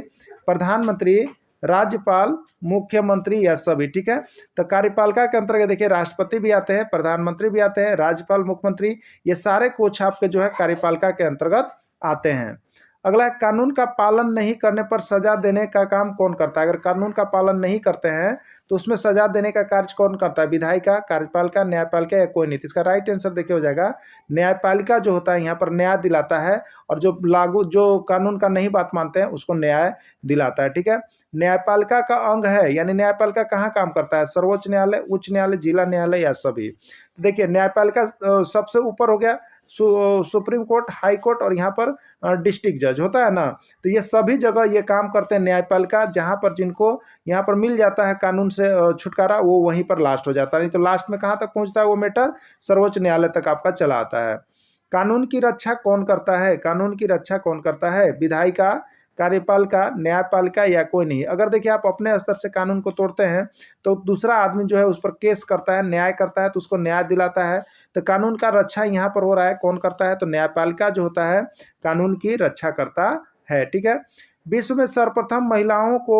प्रधानमंत्री, राज्यपाल, मुख्यमंत्री या सभी। ठीक है, तो कार्यपालिका के अंतर्गत देखिए राष्ट्रपति भी आते हैं, प्रधानमंत्री भी आते हैं, राज्यपाल, मुख्यमंत्री, ये सारे कुछ आपके जो है कार्यपालिका के अंतर्गत आते हैं। अगला, कानून का पालन नहीं करने पर सजा देने का काम कौन करता है? अगर कानून का पालन नहीं करते हैं तो उसमें सजा देने का कार्य कौन करता है? विधायिका, कार्यपालिका, न्यायपालिका या कोई नहीं। इसका राइट आंसर देखिए हो जाएगा न्यायपालिका जो होता है यहाँ पर न्याय दिलाता है, और जो कानून का नहीं बात मानते हैं उसको न्याय दिलाता है। ठीक है, न्यायपालिका का अंग है, यानी न्यायपालिका कहाँ काम करता है? सर्वोच्च न्यायालय, उच्च न्यायालय, जिला न्यायालय या सभी। तो देखिए न्यायपालिका सबसे ऊपर हो गया सुप्रीम कोर्ट, हाई कोर्ट और यहाँ पर डिस्ट्रिक्ट जज होता है ना। तो ये सभी जगह ये काम करते हैं न्यायपालिका, जहाँ पर जिनको यहाँ पर मिल जाता है कानून से छुटकारा, वो वहीं पर लास्ट हो जाता है। नहीं तो लास्ट में कहाँ तक पहुँचता है वो मैटर? सर्वोच्च न्यायालय तक आपका चला आता है। कानून की रक्षा कौन करता है? कानून की रक्षा कौन करता है? विधायिका, कार्यपालिका, न्यायपालिका या कोई नहीं। अगर देखिए आप अपने स्तर से कानून को तोड़ते हैं तो दूसरा आदमी जो है उस पर केस करता है, न्याय करता है, तो उसको न्याय दिलाता है। तो कानून का रक्षा यहाँ पर हो रहा है, कौन करता है? तो न्यायपालिका जो होता है कानून की रक्षा करता है। ठीक है, विश्व में सर्वप्रथम महिलाओं को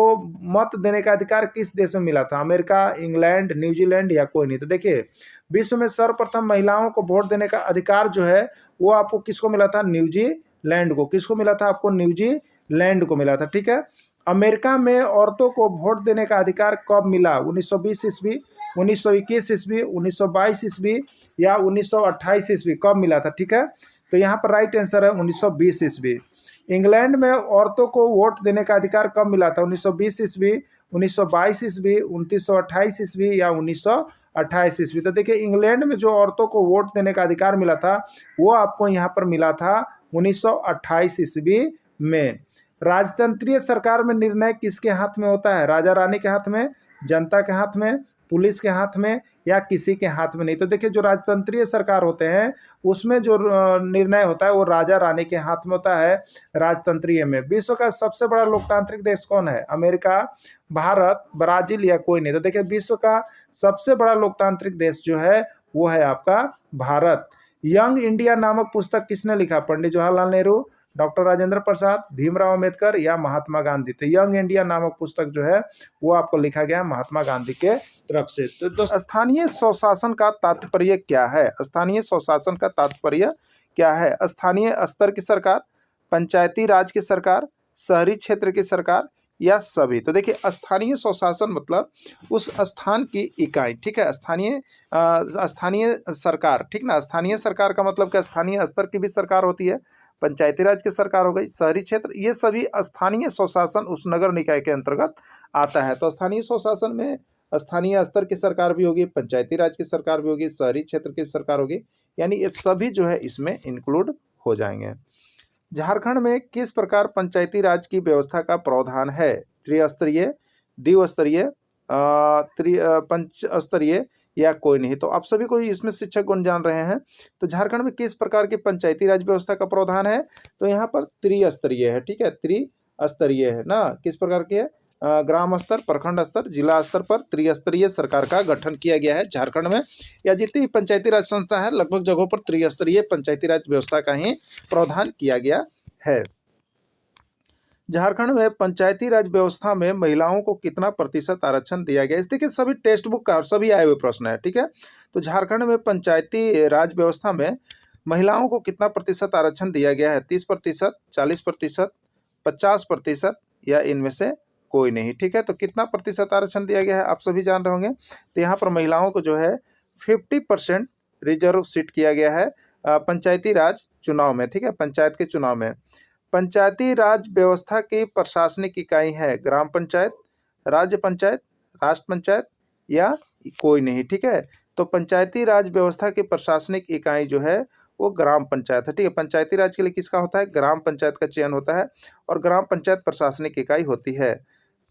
मत देने का अधिकार किस देश में मिला था? अमेरिका, इंग्लैंड, न्यूजीलैंड या कोई नहीं? तो देखिए, विश्व में सर्वप्रथम महिलाओं को वोट देने का अधिकार जो है वो आपको किसको मिला था? न्यूजीलैंड को। किसको मिला था? आपको न्यूजीलैंड को मिला था, ठीक है। अमेरिका में औरतों को वोट देने का अधिकार कब मिला? 1920 ईस्वी, 1921 ईस्वी, 1922 ईस्वी या 1928 ईस्वी? कब मिला था, ठीक है। तो यहाँ पर राइट आंसर है 1920 ईस्वी। इंग्लैंड में औरतों को वोट देने का अधिकार कब मिला था? 1920 ईस्वी, 1922 ईस्वी, 1928 ईस्वी या 1928 ईस्वी? तो देखिए, इंग्लैंड में जो औरतों को वोट देने का अधिकार मिला था वो आपको यहाँ पर मिला था 1928 ईस्वी में। राजतंत्रीय सरकार में निर्णय किसके हाथ में होता है? राजा रानी के हाथ में, जनता के हाथ में, पुलिस के हाथ में या किसी के हाथ में नहीं? तो देखिए, जो राजतंत्रीय सरकार होते हैं उसमें जो निर्णय होता है वो राजा रानी के हाथ में होता है, राजतंत्रीय में। विश्व का सबसे बड़ा लोकतांत्रिक देश कौन है? अमेरिका, भारत, ब्राजील या कोई नहीं? तो देखिए, विश्व का सबसे बड़ा लोकतांत्रिक देश जो है वो है आपका भारत। यंग इंडिया नामक पुस्तक किसने लिखा? पंडित जवाहरलाल नेहरू, डॉक्टर राजेंद्र प्रसाद, भीमराव अम्बेडकर या महात्मा गांधी? तो यंग इंडिया नामक पुस्तक जो है वो आपको लिखा गया महात्मा गांधी के तरफ से। तो दोस्तों, स्थानीय स्वशासन का तात्पर्य क्या है? स्थानीय स्वशासन का तात्पर्य क्या है? स्थानीय स्तर की सरकार, पंचायती राज की सरकार, शहरी क्षेत्र की सरकार या सभी? तो देखिए, स्थानीय स्वशासन मतलब उस स्थान की इकाई, ठीक है। स्थानीय सरकार, ठीक ना। स्थानीय सरकार का मतलब क्या? स्थानीय स्तर की भी सरकार होती है, पंचायती राज की सरकार हो गई, शहरी क्षेत्र, ये सभी स्थानीय स्वशासन उस नगर निकाय के अंतर्गत आता है। तो स्थानीय स्वशासन में स्थानीय स्तर की सरकार भी होगी, पंचायती राज की सरकार भी होगी, शहरी क्षेत्र की सरकार होगी, यानी ये सभी जो है इसमें इंक्लूड हो जाएंगे। झारखंड में किस प्रकार पंचायती राज की व्यवस्था का प्रावधान है? त्रिस्तरीय, द्विस्तरीय, पंच स्तरीय या कोई नहीं? तो आप सभी को इसमें शिक्षक गुण जान रहे हैं। तो झारखंड में किस प्रकार की पंचायती राज व्यवस्था का प्रावधान है? तो यहाँ पर त्रिस्तरीय है, ठीक है, त्रिस्तरीय है ना। किस प्रकार की है? ग्राम स्तर, प्रखंड स्तर, जिला स्तर पर त्रिस्तरीय सरकार का गठन किया गया है झारखंड में। या जितनी भी पंचायती राज संस्था है लगभग जगहों पर त्रिस्तरीय पंचायती राज व्यवस्था का ही प्रावधान किया गया है। झारखंड में पंचायती राज व्यवस्था में महिलाओं को कितना प्रतिशत आरक्षण दिया गया? इस देखिए, सभी टेक्स्ट बुक का और सभी आए हुए प्रश्न है, ठीक है। तो झारखंड में पंचायती राज व्यवस्था में महिलाओं को कितना प्रतिशत आरक्षण दिया गया है? 30%, 40%, 50% या इनमें से कोई नहीं, ठीक है। तो कितना प्रतिशत आरक्षण दिया गया है आप सभी जान रहे होंगे। तो यहाँ पर महिलाओं को जो है 50% रिजर्व सीट किया गया है पंचायती राज चुनाव में, ठीक है, पंचायत के चुनाव में। पंचायती राज व्यवस्था की प्रशासनिक इकाई है ग्राम पंचायत, राज्य पंचायत, राष्ट्र पंचायत या कोई नहीं, ठीक है। तो पंचायती राज व्यवस्था की प्रशासनिक इकाई जो है वो ग्राम पंचायत है, ठीक है। पंचायती राज के लिए किसका होता है? ग्राम पंचायत का चयन होता है और ग्राम पंचायत प्रशासनिक इकाई होती है।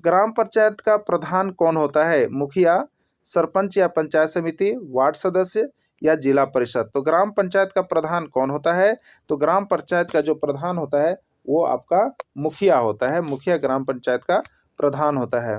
ग्राम पंचायत का प्रधान कौन होता है? मुखिया, सरपंच या पंचायत समिति, वार्ड सदस्य या जिला परिषद? तो ग्राम पंचायत का प्रधान कौन होता है? तो ग्राम पंचायत का जो प्रधान होता है वो आपका मुखिया होता है। मुखिया ग्राम पंचायत का प्रधान होता है।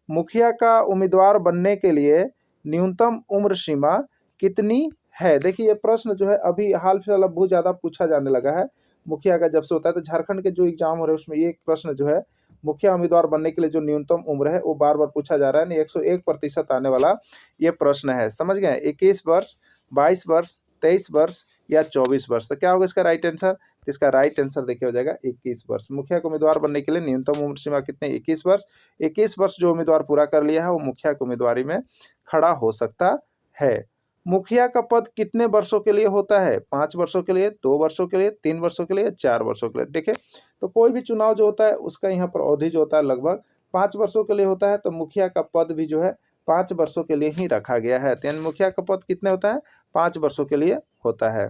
मुखिया का उम्मीदवार बनने के लिए न्यूनतम उम्र सीमा कितनी है? देखिए, ये प्रश्न जो है अभी हाल फिलहाल बहुत ज़्यादा पूछा जाने लगा है। मुखिया का जब से होता है तो झारखंड के जो एग्जाम हो रहे हैं उसमें ये एक प्रश्न जो है मुखिया उम्मीदवार बनने के लिए जो न्यूनतम उम्र है वो बार बार पूछा जा रहा है। 101% आने वाला ये प्रश्न है, समझ गए। 21 वर्ष, 22 वर्ष, 23 वर्ष या 24 वर्ष? तो क्या होगा इसका राइट आंसर? तो इसका राइट आंसर देखिए हो जाएगा 21 वर्ष। मुखिया को उम्मीदवार बनने के लिए न्यूनतम उम्र सीमा कितने? 21 वर्ष। 21 वर्ष जो उम्मीदवार पूरा कर लिया है वो मुखिया की उम्मीदवारी में खड़ा हो सकता है। मुखिया का पद कितने वर्षों के लिए होता है? 5 वर्षों के लिए, 2 वर्षों के लिए, 3 वर्षों के लिए, 4 वर्षों के लिए? देखिए, तो कोई भी चुनाव जो होता है उसका यहाँ पर अवधि जो होता है लगभग 5 वर्षों के लिए होता है। तो मुखिया का पद भी जो है 5 वर्षों के लिए ही रखा गया है। तो मुखिया का पद कितने होता है? 5 वर्षों के लिए होता है।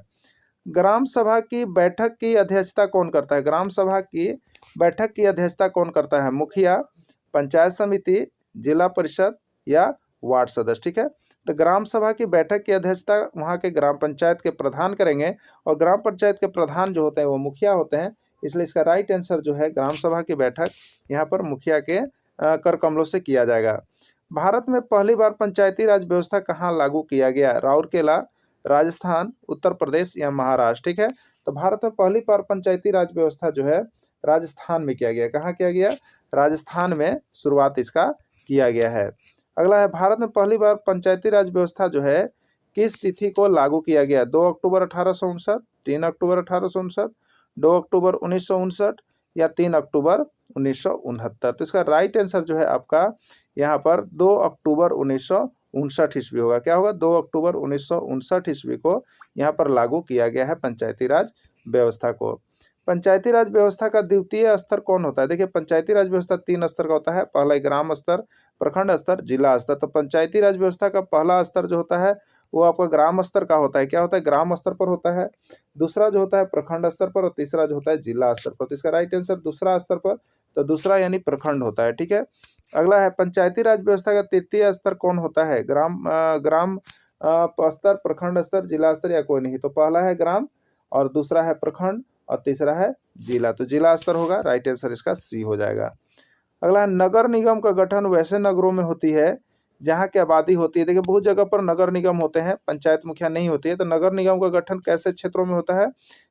ग्राम सभा की बैठक की अध्यक्षता कौन करता है? ग्राम सभा की बैठक की अध्यक्षता कौन करता है? मुखिया, पंचायत समिति, जिला परिषद या वार्ड सदस्य, ठीक है। तो ग्राम सभा की बैठक की अध्यक्षता वहाँ के ग्राम पंचायत के प्रधान करेंगे और ग्राम पंचायत के प्रधान जो होते हैं वो मुखिया होते हैं। इसलिए इसका राइट आंसर जो है ग्राम सभा की बैठक यहाँ पर मुखिया के कर कमलों से किया जाएगा। भारत में पहली बार पंचायती राज व्यवस्था कहाँ लागू किया गया? राउरकेला, राजस्थान, उत्तर प्रदेश या महाराष्ट्र, ठीक है। तो भारत में पहली बार पंचायती राज व्यवस्था जो है राजस्थान में किया गया। कहाँ किया गया? राजस्थान में शुरुआत इसका किया गया है। अगला है, भारत में पहली बार पंचायती राज व्यवस्था जो है किस तिथि को लागू किया गया? 2 अक्टूबर 1859, 3 अक्टूबर 1859, 2 अक्टूबर 1959 या 3 अक्टूबर 1969। तो इसका राइट आंसर जो है आपका यहाँ पर 2 अक्टूबर 1959 ईस्वी होगा। क्या होगा? 2 अक्टूबर 1959 ईस्वी को यहाँ पर लागू किया गया है पंचायती राज व्यवस्था को। पंचायती राज व्यवस्था का द्वितीय स्तर कौन होता है? देखिए, पंचायती राज व्यवस्था 3 स्तर का होता है। पहला ग्राम स्तर, प्रखंड स्तर, जिला स्तर। तो पंचायती राज व्यवस्था का पहला स्तर जो होता है वो आपका ग्राम स्तर का होता है। क्या होता है? ग्राम स्तर पर होता है। दूसरा जो होता है प्रखंड स्तर पर, और तीसरा जो होता है जिला स्तर पर। तो इसका राइट आंसर दूसरा स्तर पर, तो दूसरा यानी प्रखंड होता है। ठीक है। अगला है, पंचायती राज व्यवस्था का तृतीय स्तर कौन होता है? ग्राम स्तर, प्रखंड स्तर, जिला स्तर या कोई नहीं। तो पहला है ग्राम, और दूसरा है प्रखंड, और तीसरा है जिला। तो जिला स्तर होगा। राइट आंसर इसका सी हो जाएगा। अगला है, नगर निगम का गठन वैसे नगरों में होती है जहाँ की आबादी होती है। देखिए, बहुत जगह पर नगर निगम होते हैं, पंचायत मुखिया नहीं होती है। तो नगर निगम का गठन कैसे क्षेत्रों में होता है?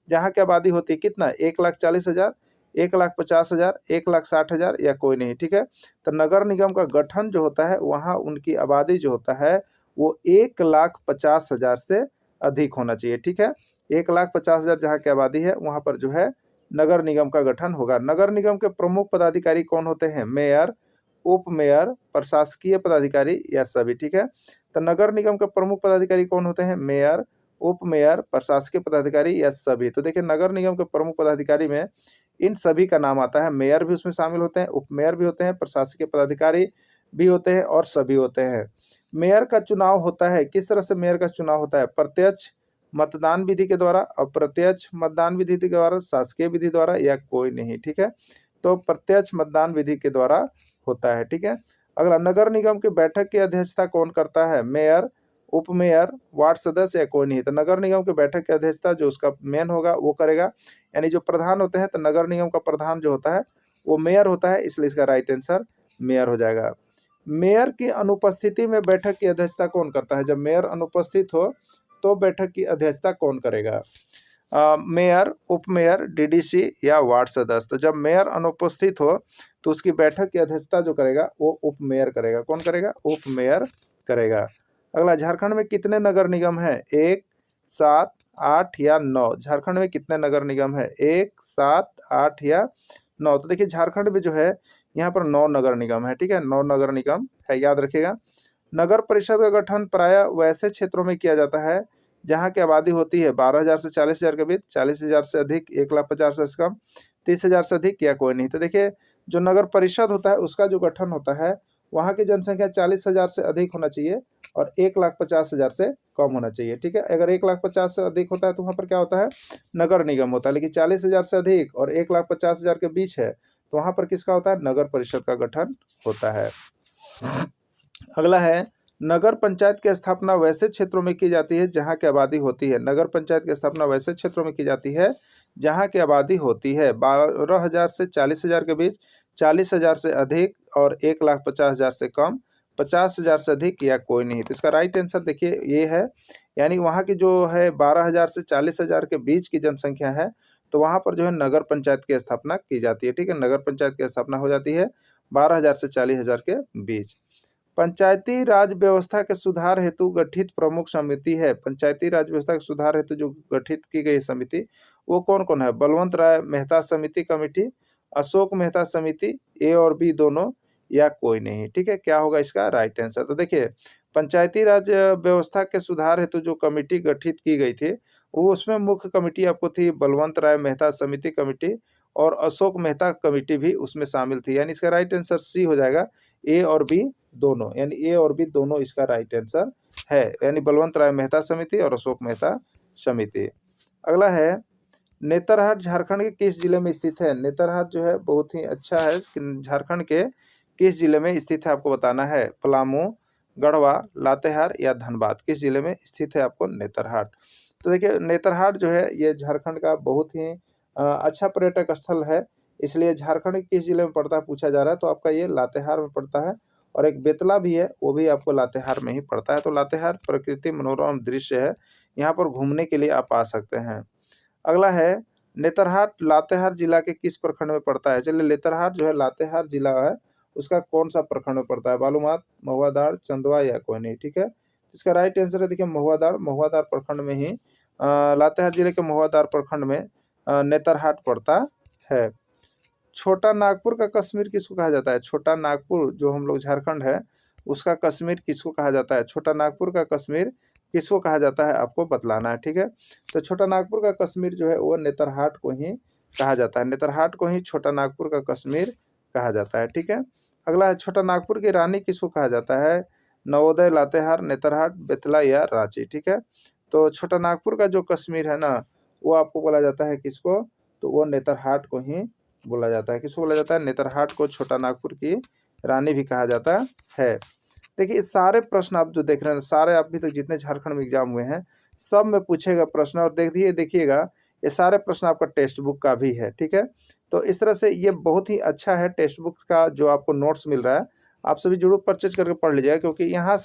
जहाँ की आबादी होती है कितना? 1,40,000, 1,50,000, 1,60,000 या कोई नहीं। ठीक है। तो नगर निगम का गठन जो होता है वहाँ उनकी आबादी जो होता है वो 1,50,000 से अधिक होना चाहिए। ठीक है। 1,50,000 जहाँ की आबादी है वहाँ पर जो है नगर निगम का गठन होगा। नगर निगम के प्रमुख पदाधिकारी कौन होते हैं? मेयर, उप मेयर, प्रशासकीय पदाधिकारी या सभी। ठीक है। तो नगर निगम के प्रमुख पदाधिकारी कौन होते हैं? मेयर, उप मेयर, प्रशासकीय पदाधिकारी या सभी। तो देखिए, नगर निगम के प्रमुख पदाधिकारी में इन सभी का नाम आता है। मेयर भी उसमें शामिल होते हैं, उप मेयर भी होते हैं, प्रशासकीय पदाधिकारी भी होते हैं और सभी होते हैं। मेयर का चुनाव होता है, किस तरह से मेयर का चुनाव होता है? प्रत्यक्ष मतदान विधि के द्वारा, अप्रत्यक्ष मतदान विधि के द्वारा, शासकीय विधि द्वारा या कोई नहीं। ठीक है। तो प्रत्यक्ष मतदान विधि के द्वारा होता है। ठीक है। अगला, नगर निगम की बैठक की अध्यक्षता कौन करता है? मेयर, उप मेयर, वार्ड सदस्य या कोई नहीं। तो नगर निगम की बैठक की अध्यक्षता जो उसका मेन होगा वो करेगा, यानी जो प्रधान होते हैं। तो नगर निगम का प्रधान जो होता है वो मेयर होता है, इसलिए इसका राइट आंसर मेयर हो जाएगा। मेयर की अनुपस्थिति में बैठक की अध्यक्षता कौन करता है? जब मेयर अनुपस्थित हो तो बैठक की अध्यक्षता कौन करेगा? मेयर, उप मेयर, डीडीसी या वार्ड सदस्य। तो जब मेयर अनुपस्थित हो तो उसकी बैठक की अध्यक्षता जो करेगा वो उप मेयर करेगा। कौन करेगा? उप मेयर करेगा। अगला, झारखंड में कितने नगर निगम है? 1, 7, 8 या 9। झारखंड में कितने नगर निगम है? 1, 7, 8 या 9। तो देखिए, झारखंड में जो है यहाँ पर 9 नगर निगम है। ठीक है। 9 नगर निगम है, याद रखिएगा। नगर परिषद का गठन प्राय वैसे क्षेत्रों में किया जाता है जहाँ की आबादी होती है 12,000 से 40,000 के बीच, 40,000 से अधिक, 1,50,000 से कम, 30,000 से अधिक या कोई नहीं। तो देखिए, जो नगर परिषद होता है उसका जो गठन होता है वहाँ की जनसंख्या 40,000 से अधिक होना चाहिए और 1,50,000 से कम होना चाहिए। ठीक है। अगर 1,50,000 से अधिक होता है तो वहाँ पर क्या होता है? नगर निगम होता है। लेकिन 40,000 से अधिक और 1,50,000 के बीच है तो वहाँ पर किसका होता है? नगर परिषद का गठन होता है। अगला है, नगर पंचायत की स्थापना वैसे क्षेत्रों में की जाती है जहाँ की आबादी होती है। नगर पंचायत की स्थापना वैसे क्षेत्रों में की जाती है जहाँ की आबादी होती है 12,000 से 40,000 के बीच, 40,000 से अधिक और 1,50,000 से कम, 50,000 से अधिक या कोई नहीं। तो इसका राइट आंसर देखिए ये है, यानी वहाँ की जो है 12,000 से 40,000 के बीच की जनसंख्या है तो वहाँ पर जो है नगर पंचायत की स्थापना की जाती है। ठीक है। नगर पंचायत की स्थापना हो जाती है 12,000 से 40,000 के बीच। पंचायती राज व्यवस्था के सुधार हेतु गठित प्रमुख समिति है। पंचायती राज व्यवस्था के सुधार हेतु जो गठित की गई समिति वो कौन कौन है? बलवंत राय मेहता समिति कमेटी, अशोक मेहता समिति, ए और बी दोनों या कोई नहीं। ठीक है। क्या होगा इसका राइट आंसर? तो देखिए, पंचायती राज व्यवस्था के सुधार हेतु जो कमेटी गठित की गई थी वो उसमें मुख्य कमेटी आपको थी बलवंत राय मेहता समिति कमेटी, और अशोक मेहता कमेटी भी उसमें शामिल थी। यानी इसका राइट आंसर सी हो जाएगा, ए और बी दोनों, यानी ए और बी दोनों इसका राइट आंसर है, यानी बलवंत राय मेहता समिति और अशोक मेहता समिति। अगला है, नेतरहाट झारखंड के किस जिले में स्थित है? नेतरहाट जो है बहुत ही अच्छा है, झारखंड के किस जिले में स्थित है आपको बताना है। पलामू, गढ़वा, लातेहार या धनबाद, किस जिले में स्थित है आपको नेतरहाट? तो देखिए, नेतरहाट जो है ये झारखंड का बहुत ही अच्छा पर्यटक स्थल है, इसलिए झारखंड के किस जिले में पड़ता है पूछा जा रहा है तो आपका ये लातेहार में पड़ता है। और एक बेतला भी है वो भी आपको लातेहार में ही पड़ता है। तो लातेहार प्रकृति मनोरम दृश्य है, यहाँ पर घूमने के लिए आप आ सकते हैं। अगला है, नेतरहाट लातेहार जिला के किस प्रखंड में पड़ता है? चलिए, नेतरहाट जो है लातेहार जिला है, उसका कौन सा प्रखंड में पड़ता है? बालूमाथ, महुआदार, चंदवा या कोयनी? ठीक है, इसका राइट आंसर है देखिए महुआदार। महुआदार प्रखंड में ही लातेहार जिले के महुआदार प्रखंड में नेतरहाट पड़ता है। छोटा नागपुर का कश्मीर किसको कहा जाता है? छोटा नागपुर जो हम लोग झारखंड है, उसका कश्मीर किसको कहा जाता है? छोटा नागपुर का कश्मीर किसको कहा जाता है, आपको बतलाना है। ठीक है, तो छोटा नागपुर का कश्मीर जो है वो नेतरहाट को ही कहा जाता है। नेतरहाट को ही छोटा नागपुर का कश्मीर कहा जाता है। ठीक है, अगला है छोटा नागपुर की रानी किसको कहा जाता है? नवोदय, लातेहार, नेतरहाट, बेतला या रांची? ठीक है, तो छोटा नागपुर का जो कश्मीर है ना, वो आपको बोला जाता है किसको? तो वो नेतरहाट को ही बोला जाता है। किसको बोला जाता है? नेतरहाट को छोटा नागपुर की रानी भी कहा जाता है। देखिए, सारे प्रश्न आप जो देख रहे हैं, सारे अभी तक जितने झारखंड में एग्जाम हुए हैं, सब में पूछेगा प्रश्न। और देखिएगा, ये सारे प्रश्न आपका टेक्स्ट बुक का भी है। ठीक है, तो इस तरह से ये बहुत ही अच्छा है टेक्स्ट बुक का जो आपको नोट्स मिल रहा है, आप सभी जरूर परचेज करके पढ़ लीजिएगा, क्योंकि यहाँ से